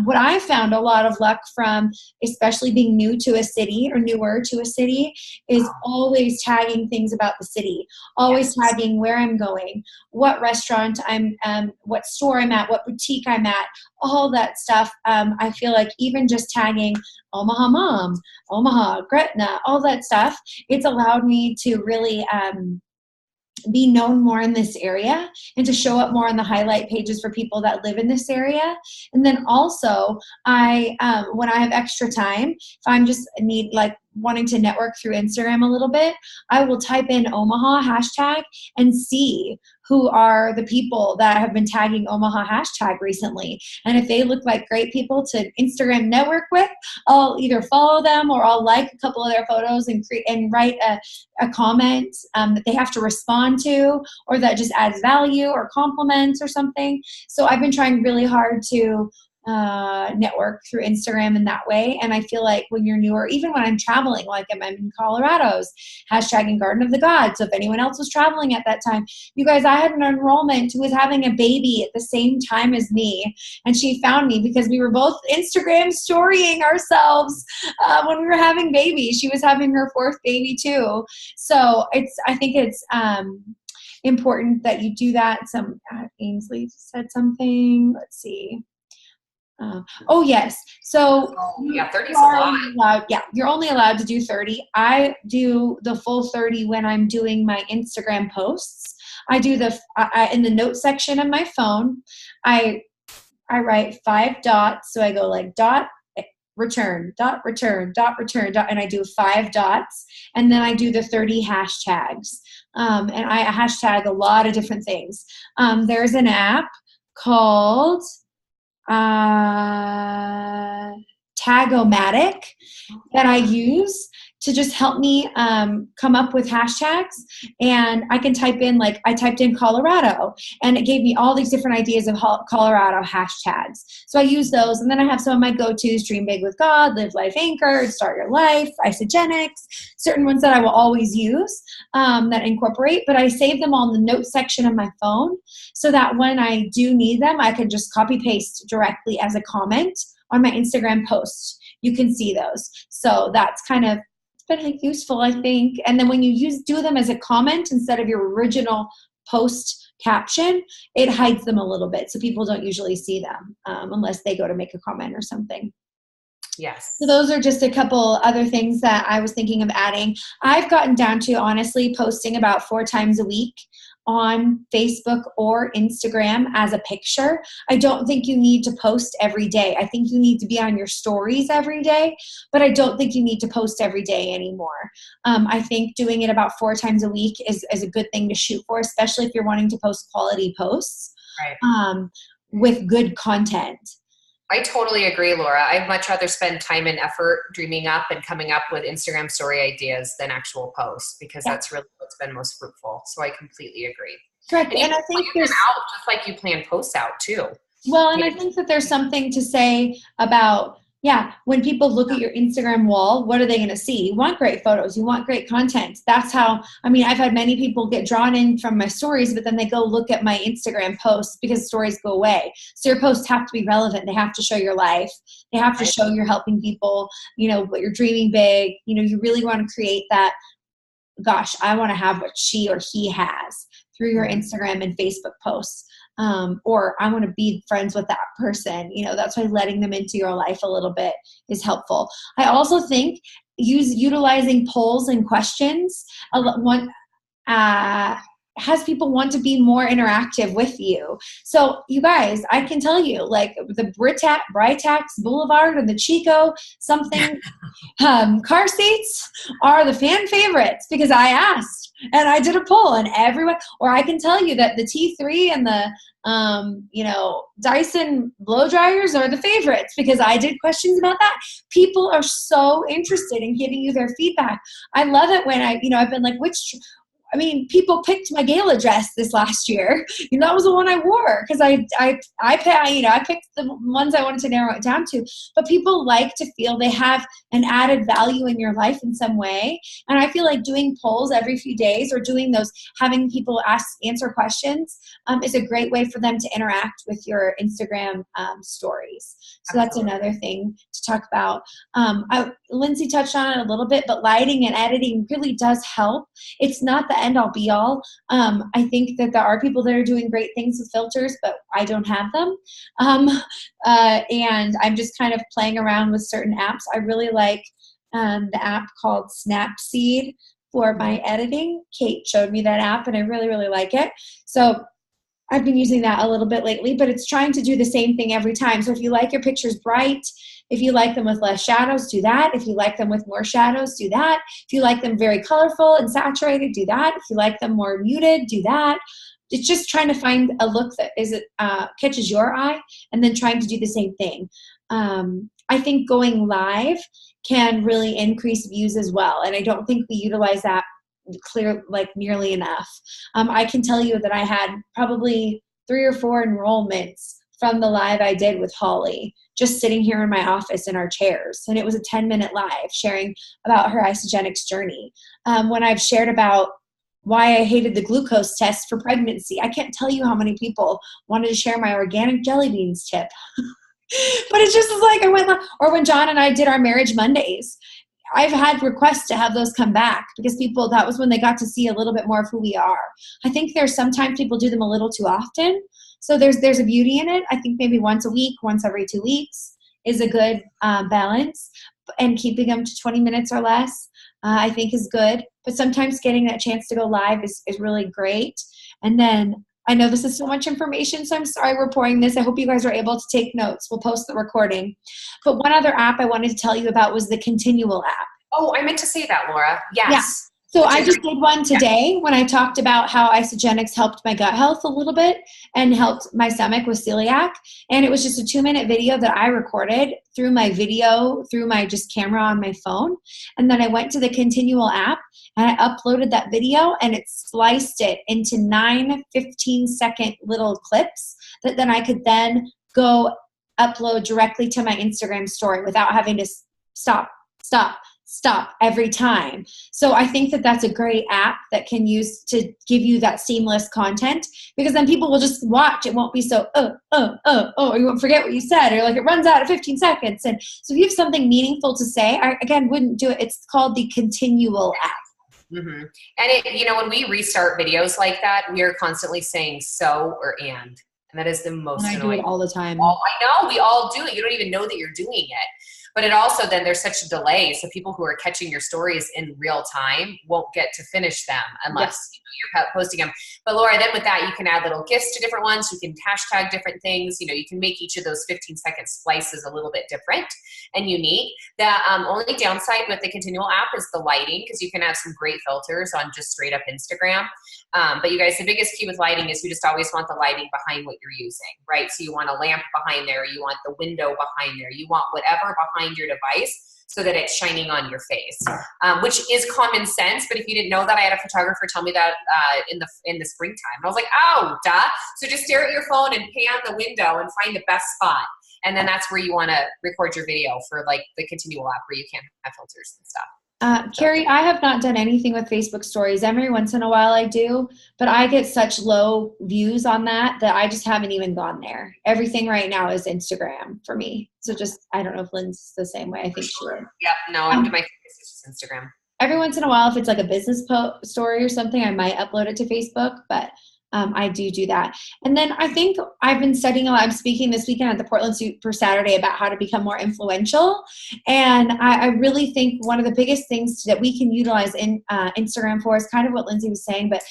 what I found a lot of luck from, especially being new to a city or newer to a city, is always tagging things about the city, always tagging where I'm going, what restaurant I'm, what store I'm at, what boutique I'm at, all that stuff. I feel like even just tagging Omaha Mom, Omaha, Gretna, all that stuff, it's allowed me to really be known more in this area and to show up more on the highlight pages for people that live in this area. And then also I, when I have extra time, if I'm just wanting to network through Instagram a little bit, I will type in Omaha hashtag and see who are the people that have been tagging Omaha hashtag recently. And if they look like great people to Instagram network with, I'll either follow them or I'll like a couple of their photos and write a comment that they have to respond to, or that just adds value or compliments or something. So I've been trying really hard to network through Instagram in that way. And I feel like when you're newer, even when I'm traveling, like I'm in Colorado's hashtagging Garden of the Gods. So if anyone else was traveling at that time, you guys, I had an enrollment who was having a baby at the same time as me. And she found me because we were both Instagram storying ourselves when we were having babies. She was having her fourth baby too. So I think it's important that you do that. Ainsley said something. Let's see. Yes. So 30 is a lot. You're only allowed to do 30. I do the full 30 when I'm doing my Instagram posts. I do in the notes section of my phone, I write 5 dots. So I go like dot, return, dot, return, dot, return, dot, and I do 5 dots. And then I do the 30 hashtags. And I hashtag a lot of different things. There's an app called Tagomatic that I use to just help me come up with hashtags. And I can type in, like I typed in Colorado and it gave me all these different ideas of Colorado hashtags. So I use those. And then I have some of my go-tos: Dream Big with God, Live Life Anchored, Start Your Life, Isagenix, certain ones that I will always use that incorporate, but I save them all in the notes section of my phone so that when I do need them, I can just copy paste directly as a comment on my Instagram post. You can see those. So that's kind of been useful, I think. And then when you do them as a comment instead of your original post caption, it hides them a little bit. So people don't usually see them unless they go to make a comment or something. Yes. So those are just a couple other things that I was thinking of adding. I've gotten down to, honestly, posting about 4 times a week on Facebook or Instagram as a picture. I don't think you need to post every day. I think you need to be on your stories every day, but I don't think you need to post every day anymore. I think doing it about 4 times a week is a good thing to shoot for, especially if you're wanting to post quality posts with good content. I totally agree, Laura. I'd much rather spend time and effort dreaming up and coming up with Instagram story ideas than actual posts, because that's really what's been most fruitful. So I completely agree. Correct. And I think there's out just like you plan posts out too. Well, and I think that there's something to say about, Yeah, when people look at your Instagram wall, what are they going to see? You want great photos. You want great content. That's how, I mean, I've had many people get drawn in from my stories, but then they go look at my Instagram posts because stories go away. So your posts have to be relevant. They have to show your life. They have to show you're helping people, you know, but you're dreaming big. You know, you really want to create that, gosh, I want to have what she or he has through your Instagram and Facebook posts. Or I want to be friends with that person. You know, that's why letting them into your life a little bit is helpful. I also think utilizing polls and questions has people want to be more interactive with you. So you guys, I can tell you, like the Britax Boulevard and the Chico something car seats are the fan favorites because I asked and I did a poll and everyone, or I can tell you that the T3 and the Dyson blow dryers are the favorites because I did questions about that. People are so interested in giving you their feedback. I love it when I've been like, people picked my gala dress this last year. You know, that was the one I wore because I picked the ones I wanted to narrow it down to. But people like to feel they have an added value in your life in some way. And I feel like doing polls every few days or doing those, having people answer questions is a great way for them to interact with your Instagram stories. So that's another thing to talk about. Lindsay touched on it a little bit, but lighting and editing really does help. It's not the end all be all. I think that there are people that are doing great things with filters, but I don't have them. And I'm just kind of playing around with certain apps. I really like the app called Snapseed for my editing. Kate showed me that app and I really, really like it. So I've been using that a little bit lately, but it's trying to do the same thing every time. So if you like your pictures bright, if you like them with less shadows, do that. If you like them with more shadows, do that. If you like them very colorful and saturated, do that. If you like them more muted, do that. It's just trying to find a look that catches your eye and then trying to do the same thing. I think going live can really increase views as well. And I don't think we utilize that nearly enough. I can tell you that I had probably 3 or 4 enrollments from the live I did with Holly, just sitting here in my office in our chairs. And it was a 10-minute live sharing about her Isagenix journey. When I've shared about why I hated the glucose test for pregnancy, I can't tell you how many people wanted to share my organic jelly beans tip. But it's just like or when John and I did our Marriage Mondays, I've had requests to have those come back because that was when they got to see a little bit more of who we are. I think sometimes people do them a little too often. So there's a beauty in it. I think maybe once a week, once every 2 weeks is a good balance. And keeping them to 20 minutes or less, I think is good. But sometimes getting that chance to go live is really great. And then I know this is so much information, so I'm sorry we're pouring this. I hope you guys are able to take notes. We'll post the recording. But one other app I wanted to tell you about was the Continual app. Oh, I meant to say that, Laura. Yes. Yeah. So I just did one today when I talked about how Isagenix helped my gut health a little bit and helped my stomach with celiac. And it was just a 2-minute video that I recorded through my just camera on my phone. And then I went to the Continual app and I uploaded that video and it spliced it into 9 15-second little clips that then I could then go upload directly to my Instagram story without having to stop every time. So I think that that's a great app that can use to give you that seamless content because then people will just watch. It won't be so, or you won't forget what you said, or like it runs out of 15 seconds. And so if you have something meaningful to say, I, again, wouldn't do it. It's called the Continual app. Mm-hmm. And when we restart videos like that, we are constantly saying so or and that is the most and I annoying. do it all the time. I know, we all do it. You don't even know that you're doing it. But it also, then there's such a delay. So people who are catching your stories in real time won't get to finish them unless you're posting them. But Laura, then with that, you can add little gifts to different ones. You can hashtag different things. You can make each of those 15-second splices a little bit different and unique. The only downside with the Continual app is the lighting, because you can have some great filters on just straight up Instagram. But you guys, the biggest key with lighting is you just always want the lighting behind what you're using, right? So you want a lamp behind there. You want the window behind there. You want whatever behind your device so that it's shining on your face, which is common sense. But if you didn't know that, I had a photographer tell me that in the springtime. And I was like, oh, duh. So just stare at your phone and pan the window and find the best spot. And then that's where you want to record your video for like the continual app where you can have filters and stuff. Carrie, I have not done anything with Facebook stories. Every once in a while I do, but I get such low views on that I just haven't even gone there. Everything right now is Instagram for me. So just, I don't know if Lynn's the same way. I think she is. Yep. No, my focus is just Instagram. Every once in a while, if it's like a business story or something, I might upload it to Facebook, but I do that. And then I think I've been studying a lot. I'm speaking this weekend at the Portland Super Saturday about how to become more influential. And I really think one of the biggest things that we can utilize in Instagram for is kind of what Lindsay was saying, but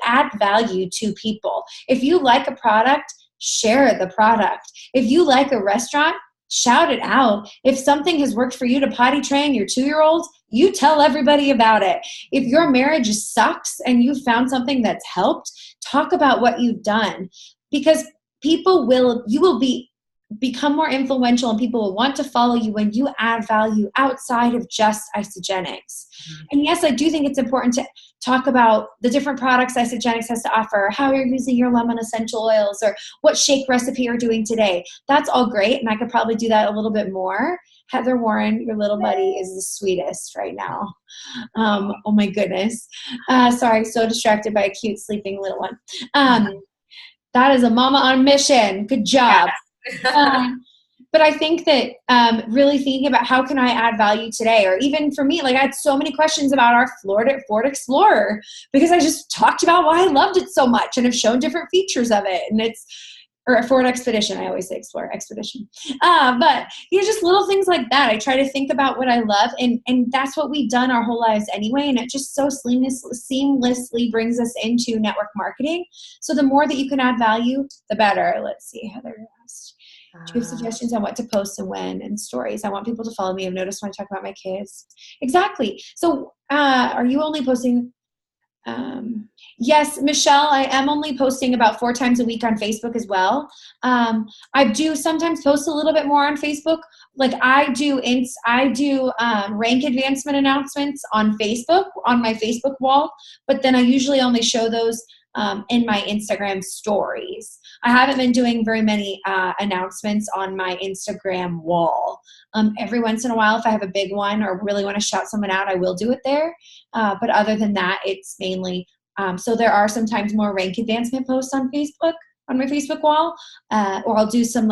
add value to people. If you like a product, share the product. If you like a restaurant, shout it out. If something has worked for you to potty train your 2-year-old, you tell everybody about it. If your marriage sucks and you found something that's helped, talk about what you've done, because you will become more influential and people will want to follow you when you add value outside of just Isagenix. Mm-hmm. And yes, I do think it's important to talk about the different products Isagenix has to offer, how you're using your lemon essential oils, or what shake recipe you're doing today. That's all great, and I could probably do that a little bit more. Heather Warren, your little buddy, is the sweetest right now. Oh my goodness. Sorry, so distracted by a cute sleeping little one. That is a mama on mission. Good job. But I think that really thinking about how can I add value today, or even for me, like I had so many questions about our Ford Explorer because I just talked about why I loved it so much and have shown different features of it. And or a Ford Expedition. I always say Explorer Expedition. But just little things like that. I try to think about what I love, and that's what we've done our whole lives anyway. And it just so seamlessly brings us into network marketing. So the more that you can add value, the better. Let's see, Heather asked. Do you have suggestions on what to post and when and stories? I want people to follow me. I've noticed when I talk about my kids. Exactly. So are you only posting? Yes, Michelle, I am only posting about 4 times a week on Facebook as well. I do sometimes post a little bit more on Facebook. Like I do rank advancement announcements on Facebook, on my Facebook wall, but then I usually only show those in my Instagram stories. I haven't been doing very many announcements on my Instagram wall. Every once in a while, if I have a big one or really want to shout someone out, I will do it there. But other than that, it's mainly, so there are sometimes more rank advancement posts on Facebook, on my Facebook wall, or I'll do some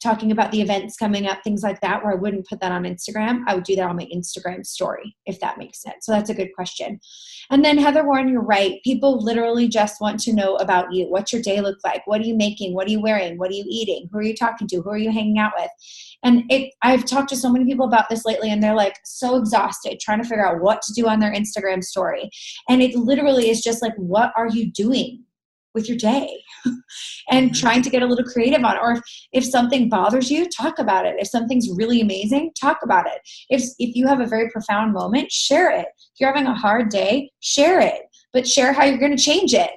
talking about the events coming up, things like that, where I wouldn't put that on Instagram. I would do that on my Instagram story, if that makes sense. So that's a good question. And then Heather Warren, you're right. People literally just want to know about you. What's your day look like? What are you making? What are you wearing? What are you eating? Who are you talking to? Who are you hanging out with? And I've talked to so many people about this lately, and they're like so exhausted trying to figure out what to do on their Instagram story. And it literally is just like, what are you doing with your day? And trying to get a little creative on it. Or if something bothers you, talk about it. If something's really amazing, talk about it. If you have a very profound moment, share it. If you're having a hard day, share it. But share how you're going to change it.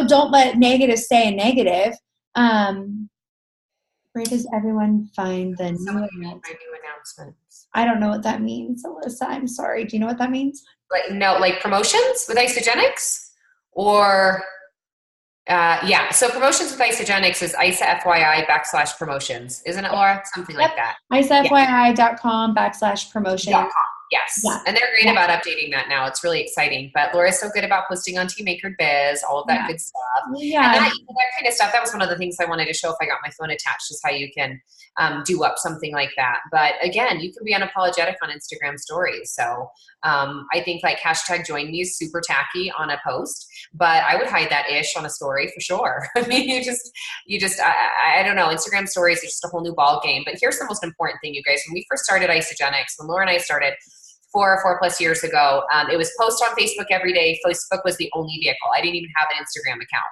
Don't let negative stay in negative. Where does everyone find the new announcements? I don't know what that means, Alyssa. I'm sorry. Do you know what that means? Like promotions with Isagenix? Or... so promotions with Isagenix is IsaFYI/promotions, isn't it, Laura? Something like that. IsaFYI.com/promotions. Yes. Yeah. And they're great about updating that now. It's really exciting. But Laura's so good about posting on Team Maker Biz, all of that good stuff. Yeah. And that kind of stuff, that was one of the things I wanted to show if I got my phone attached, is how you can do up something like that. But again, you can be unapologetic on Instagram stories. So I think like #join me is super tacky on a post, but I would hide that ish on a story for sure. I mean, you just, I don't know. Instagram stories are just a whole new ball game. But here's the most important thing, you guys. When we first started Isagenix, when Laura and I started, 4+ years ago, it was post on Facebook every day. Facebook was the only vehicle. I didn't even have an Instagram account.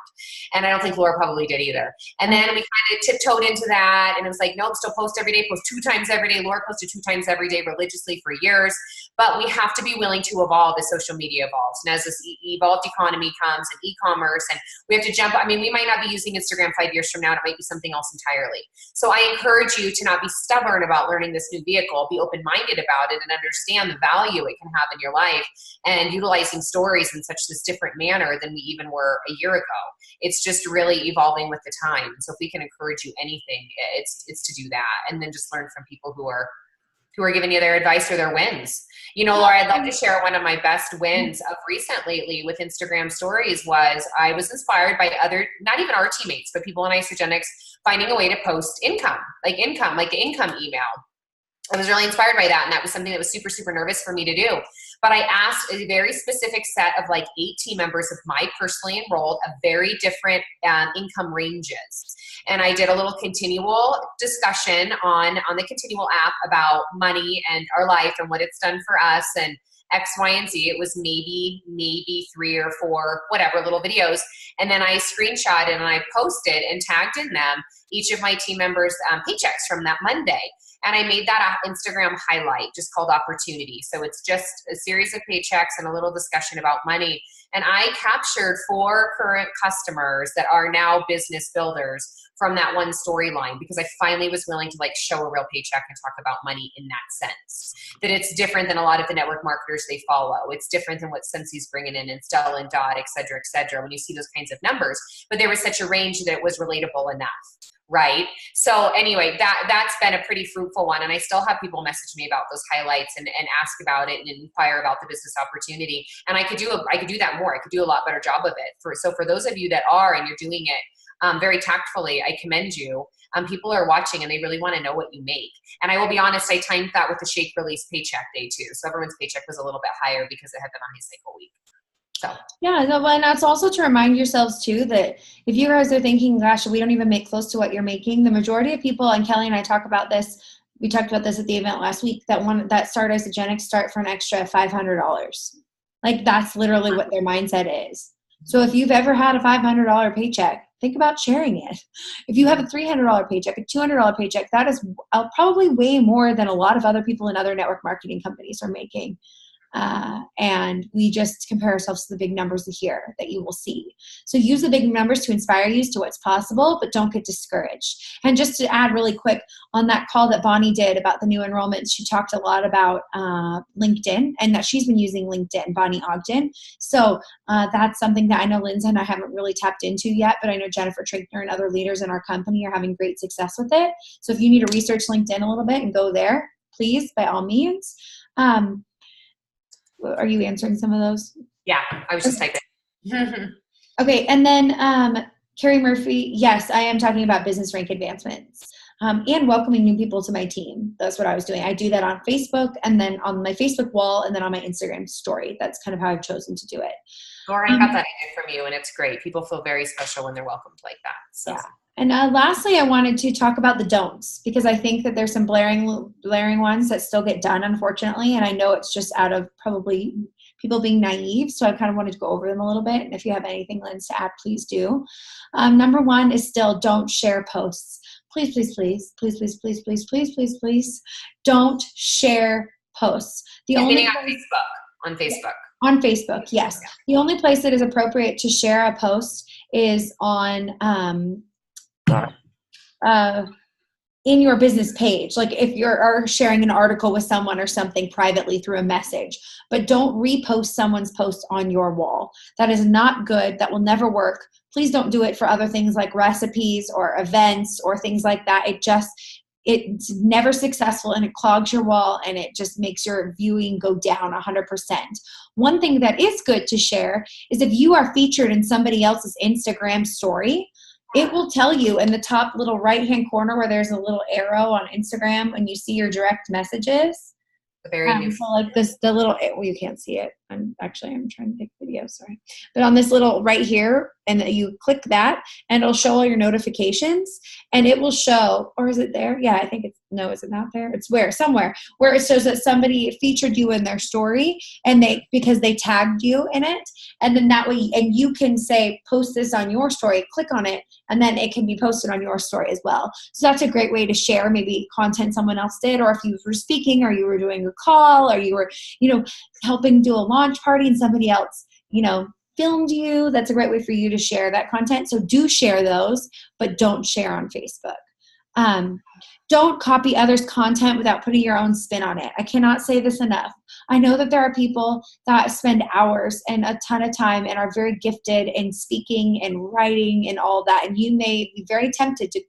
And I don't think Laura probably did either. And then we kind of tiptoed into that, and it was like, nope, still post every day, post 2 times every day. Laura posted 2 times every day religiously for years. But we have to be willing to evolve as social media evolves. And as this evolved economy comes and e-commerce, and we have to jump. I mean, we might not be using Instagram 5 years from now. It might be something else entirely. So I encourage you to not be stubborn about learning this new vehicle. Be open-minded about it and understand the value value it can have in your life, and utilizing stories in such this different manner than we even were a year ago. It's just really evolving with the time. So if we can encourage you anything, it's to do that, and then just learn from people who are giving you their advice or their wins. You know, Laura, I'd love to share one of my best wins of recent lately with Instagram stories was I was inspired by other, not even our teammates, but people in Isagenix finding a way to post income, like the income email. I was really inspired by that. And that was something that was super, super nervous for me to do. But I asked a very specific set of like 8 team members of my personally enrolled of very different income ranges. And I did a little continual discussion on the continual app about money and our life and what it's done for us and X, Y, and Z. It was maybe 3 or 4, whatever, little videos. And then I screenshotted and I posted and tagged in them each of my team members' paychecks from that Monday. And I made that Instagram highlight just called Opportunity. So it's just a series of paychecks and a little discussion about money. And I captured 4 current customers that are now business builders from that one storyline, because I finally was willing to like show a real paycheck and talk about money in that sense. That it's different than a lot of the network marketers they follow. It's different than what Sensei's bringing in and Stella and Dot, et cetera, when you see those kinds of numbers. But there was such a range that it was relatable enough. Right. So anyway, that's been a pretty fruitful one. And I still have people message me about those highlights and ask about it and inquire about the business opportunity. And I could do that more. I could do a lot better job of it. So for those of you that are, and you're doing it very tactfully, I commend you. People are watching and they really want to know what you make. And I will be honest, I timed that with the shake release paycheck day too. So everyone's paycheck was a little bit higher because it had been a high cycle week. So. Yeah, and that's also to remind yourselves too that if you guys are thinking, gosh, we don't even make close to what you're making, the majority of people, and Kelly and I talk about this, we talked about this at the event last week, that start Isagenix start for an extra $500. Like that's literally what their mindset is. So if you've ever had a $500 paycheck, think about sharing it. If you have a $300 paycheck, a $200 paycheck, that is probably way more than a lot of other people in other network marketing companies are making. And we just compare ourselves to the big numbers here that you will see. So use the big numbers to inspire you as to what's possible, but don't get discouraged. And just to add really quick on that call that Bonnie did about the new enrollments, she talked a lot about LinkedIn and that she's been using LinkedIn, Bonnie Ogden. So that's something that I know Lindsay and I haven't really tapped into yet, but I know Jennifer Trinkner and other leaders in our company are having great success with it. So if you need to research LinkedIn a little bit and go there, please, by all means. Are you answering some of those? Yeah, I was just typing. Okay, and then Carrie Murphy, yes, I am talking about business rank advancements and welcoming new people to my team. That's what I was doing. I do that on Facebook and then on my Facebook wall and then on my Instagram story. That's kind of how I've chosen to do it. Lauren, I got that idea from you, and it's great. People feel very special when they're welcomed like that. So. Yeah. And lastly, I wanted to talk about the don'ts, because I think that there's some blaring ones that still get done, unfortunately. And I know it's just out of probably people being naive. So I kind of wanted to go over them a little bit. And if you have anything, Lynn, to add, please do. Number 1 is still don't share posts. Please, please, please, please, please, please, please, please, please, please, don't share posts. Meaning on Facebook. On Facebook, yes. Yeah. The only place that is appropriate to share a post is on in your business page, like if you're sharing an article with someone or something privately through a message, but don't repost someone's post on your wall. That is not good. That will never work. Please don't do it for other things like recipes or events or things like that. It's never successful and it clogs your wall and it just makes your viewing go down 100%. One thing that is good to share is if you are featured in somebody else's Instagram story, it will tell you in the top little right-hand corner where there's a little arrow on Instagram when you see your direct messages. So like this, the little, well, you can't see it. I'm trying to take video, sorry. But on this little right here, and you click that, and it'll show all your notifications, and it will show, or is it there? Yeah, I think is it not there? It's somewhere where it shows that somebody featured you in their story, and because they tagged you in it, and then that way, and you can say, post this on your story, click on it, and then it can be posted on your story as well. So that's a great way to share maybe content someone else did, or if you were speaking, or you were doing a call, or you were, helping do a launch party and somebody else, filmed you. That's a great way for you to share that content. So do share those, but don't share on Facebook. Don't copy others' content without putting your own spin on it. I cannot say this enough. I know that there are people that spend hours and a ton of time and are very gifted in speaking and writing and all that. And you may be very tempted to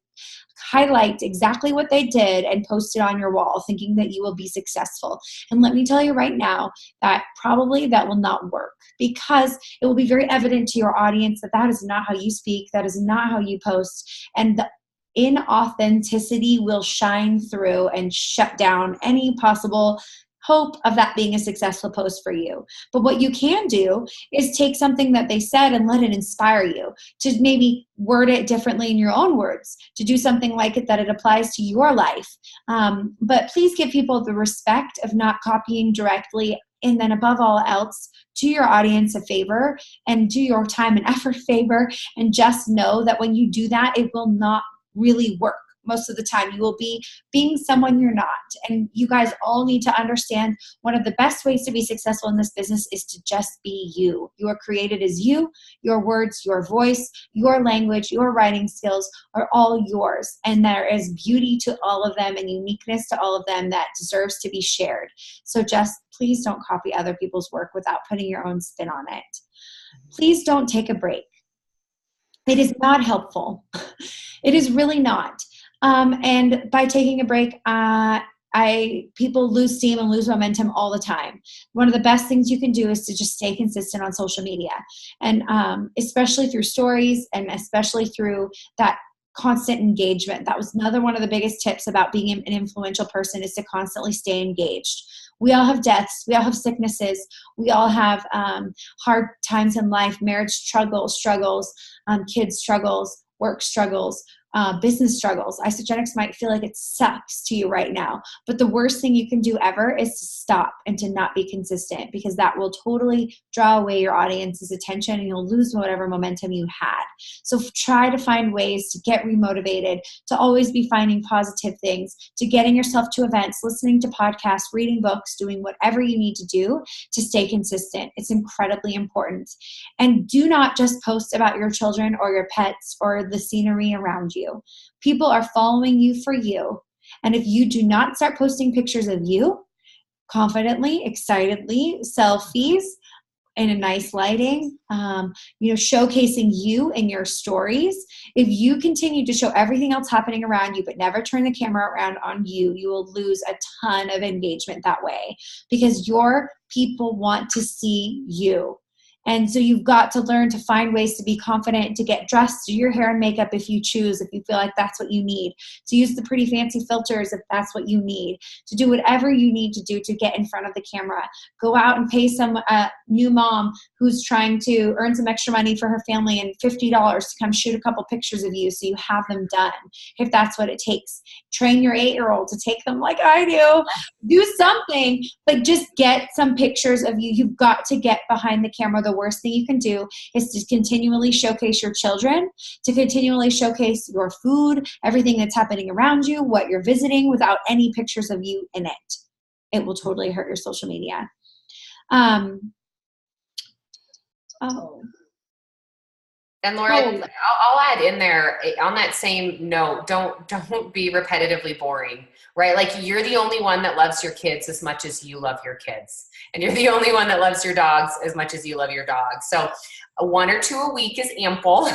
highlight exactly what they did and post it on your wall thinking that you will be successful. And let me tell you right now that probably that will not work, because it will be very evident to your audience that that is not how you speak, that is not how you post, and the inauthenticity will shine through and shut down any possible hope of that being a successful post for you. But what you can do is take something that they said and let it inspire you to maybe word it differently in your own words, to do something like it that it applies to your life. But please give people the respect of not copying directly, and then above all else, do your audience a favor and do your time and effort favor, and just know that when you do that, it will not really work. Most of the time, you will be being someone you're not. And you guys all need to understand one of the best ways to be successful in this business is to just be you. You are created as you. Your words, your voice, your language, your writing skills are all yours. And there is beauty to all of them and uniqueness to all of them that deserves to be shared. So just please don't copy other people's work without putting your own spin on it. Please don't take a break. It is not helpful. It is really not. And by taking a break, people lose steam and lose momentum all the time. One of the best things you can do is to just stay consistent on social media, and especially through stories and especially through that constant engagement. That was another one of the biggest tips about being an influential person, is to constantly stay engaged. We all have deaths. We all have sicknesses. We all have hard times in life, marriage struggles, kids struggles, work struggles, business struggles. Isagenix might feel like it sucks to you right now, but the worst thing you can do ever is to stop and to not be consistent, because that will totally draw away your audience's attention and you'll lose whatever momentum you had. So try to find ways to get remotivated, to always be finding positive things, to getting yourself to events, listening to podcasts, reading books, doing whatever you need to do to stay consistent. It's incredibly important. And do not just post about your children or your pets or the scenery around you. People are following you for you. And if you do not start posting pictures of you confidently, excitedly, selfies in a nice lighting, showcasing you and your stories, if you continue to show everything else happening around you but never turn the camera around on you, you will lose a ton of engagement that way, because your people want to see you. And so you've got to learn to find ways to be confident, to get dressed, do your hair and makeup if you choose, if you feel like that's what you need, to use the pretty fancy filters if that's what you need, to do whatever you need to do to get in front of the camera. Go out and pay some new mom who's trying to earn some extra money for her family and $50 to come shoot a couple pictures of you so you have them done, if that's what it takes. Train your 8-year-old to take them like I do. Do something, but just get some pictures of you. You've got to get behind the camera. The worst thing you can do is to continually showcase your children, to continually showcase your food, everything that's happening around you, what you're visiting, without any pictures of you in it. It will totally hurt your social media. And Laura, I'll add in there on that same note, don't be repetitively boring, right? Like, you're the only one that loves your kids as much as you love your kids. And you're the only one that loves your dogs as much as you love your dogs. So 1 or 2 a week is ample.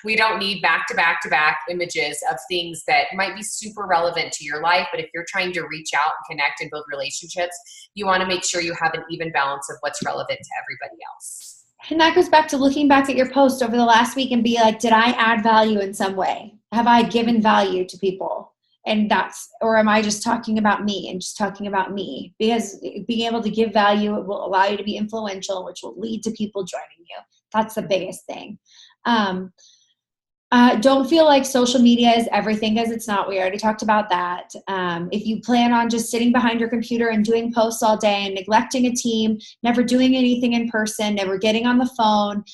We don't need back-to-back-to-back images of things that might be super relevant to your life. But if you're trying to reach out and connect and build relationships, you want to make sure you have an even balance of what's relevant to everybody else. And that goes back to looking back at your post over the last week and be like, did I add value in some way? Have I given value to people? And or am I just talking about me and just talking about me? Because being able to give value, it will allow you to be influential, which will lead to people joining you. That's the biggest thing. Don't feel like social media is everything, because it's not. We already talked about that. If you plan on just sitting behind your computer and doing posts all day and neglecting a team, never doing anything in person, never getting on the phone,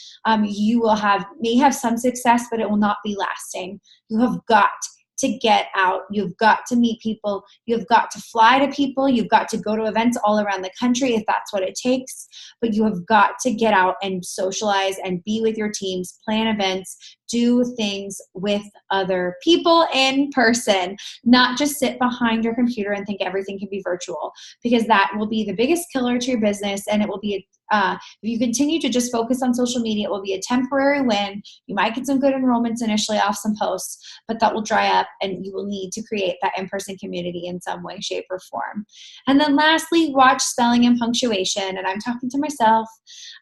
you may have some success, but it will not be lasting. You have got to get out. You've got to meet people. You've got to fly to people. You've got to go to events all around the country if that's what it takes. But you have got to get out and socialize and be with your teams, plan events, do things with other people in person, not just sit behind your computer and think everything can be virtual, because that will be the biggest killer to your business. And it will be if you continue to just focus on social media, it will be a temporary win. You might get some good enrollments initially off some posts, but that will dry up and you will need to create that in-person community in some way, shape, or form. And then lastly, watch spelling and punctuation. And I'm talking to myself.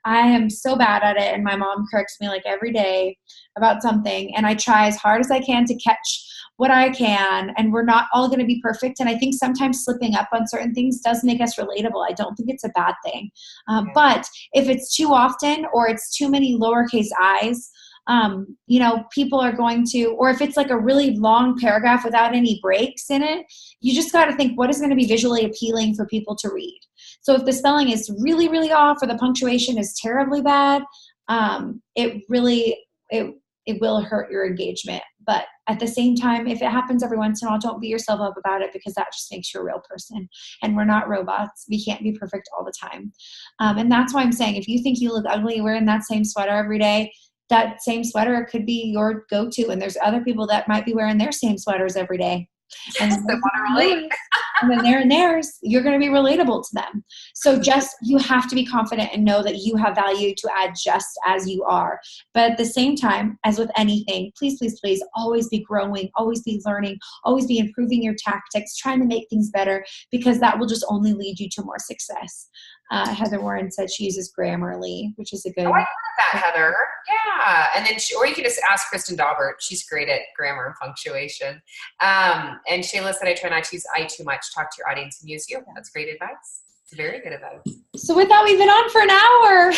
I am so bad at it, and my mom corrects me like every day about something, and I try as hard as I can to catch what I can, and we're not all going to be perfect. And I think sometimes slipping up on certain things does make us relatable. I don't think it's a bad thing. But if it's too often, or it's too many lowercase i's, people are going to, or if it's like a really long paragraph without any breaks in it, you just got to think, what is going to be visually appealing for people to read? So if the spelling is really, really off, or the punctuation is terribly bad, it will hurt your engagement. But at the same time, if it happens every once in a while, don't beat yourself up about it, because that just makes you a real person. And we're not robots. We can't be perfect all the time. And that's why I'm saying, if you think you look ugly wearing that same sweater every day, that same sweater could be your go-to. And there's other people that might be wearing their same sweaters every day. And when they're in theirs, you're going to be relatable to them. So you have to be confident and know that you have value to add just as you are. But at the same time, as with anything, please, please, please always be growing, always be learning, always be improving your tactics, trying to make things better, because that will just only lead you to more success. Heather Warren said she uses Grammarly, which is a good. Oh, I heard that, Heather. Yeah. And then, or you can just ask Kristen Daubert. She's great at grammar and punctuation. And Shayla said, I try not to use I too much. Talk to your audience and use you. That's great advice. It's very good advice. So with that, we've been on for an hour.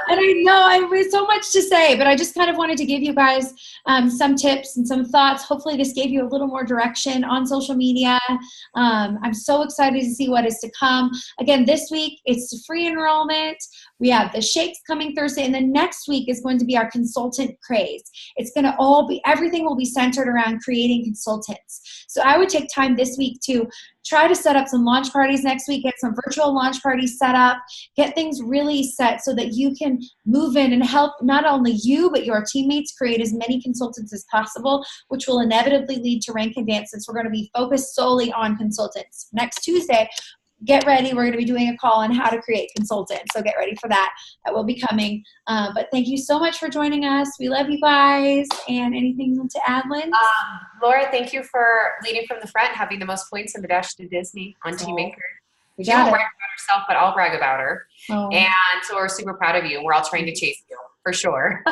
And I know I have so much to say, but I just kind of wanted to give you guys some tips and some thoughts. Hopefully this gave you a little more direction on social media. I'm so excited to see what is to come. Again, this week, it's free enrollment. We have the shakes coming Thursday, and then next week is going to be our consultant craze. It's going to everything will be centered around creating consultants. So I would take time this week to try to set up some launch parties next week, get some virtual launch parties set up, get things really set so that you can move in and help not only you, but your teammates create as many consultants as possible, which will inevitably lead to rank advancements. We're going to be focused solely on consultants. Next Tuesday, get ready. We're going to be doing a call on how to create consultants. So get ready for that. That will be coming. But thank you so much for joining us. We love you guys. And anything to add, Lynn? Laura, thank you for leading from the front, having the most points in the Dash to Disney on Team Anchor. She won't brag about herself, but I'll brag about her. Oh. And so we're super proud of you. We're all trying to chase you, for sure.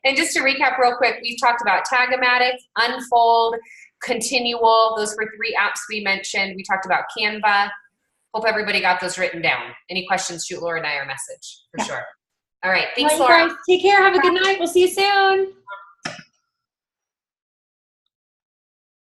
And just to recap real quick, we've talked about Tag-O-Matic, Unfold, Continual. Those were 3 apps we mentioned. We talked about Canva. Hope everybody got those written down. Any questions, shoot Laura and I our message, for sure. All right. Thanks, Laura. Guys, take care. Have a good night. We'll see you soon.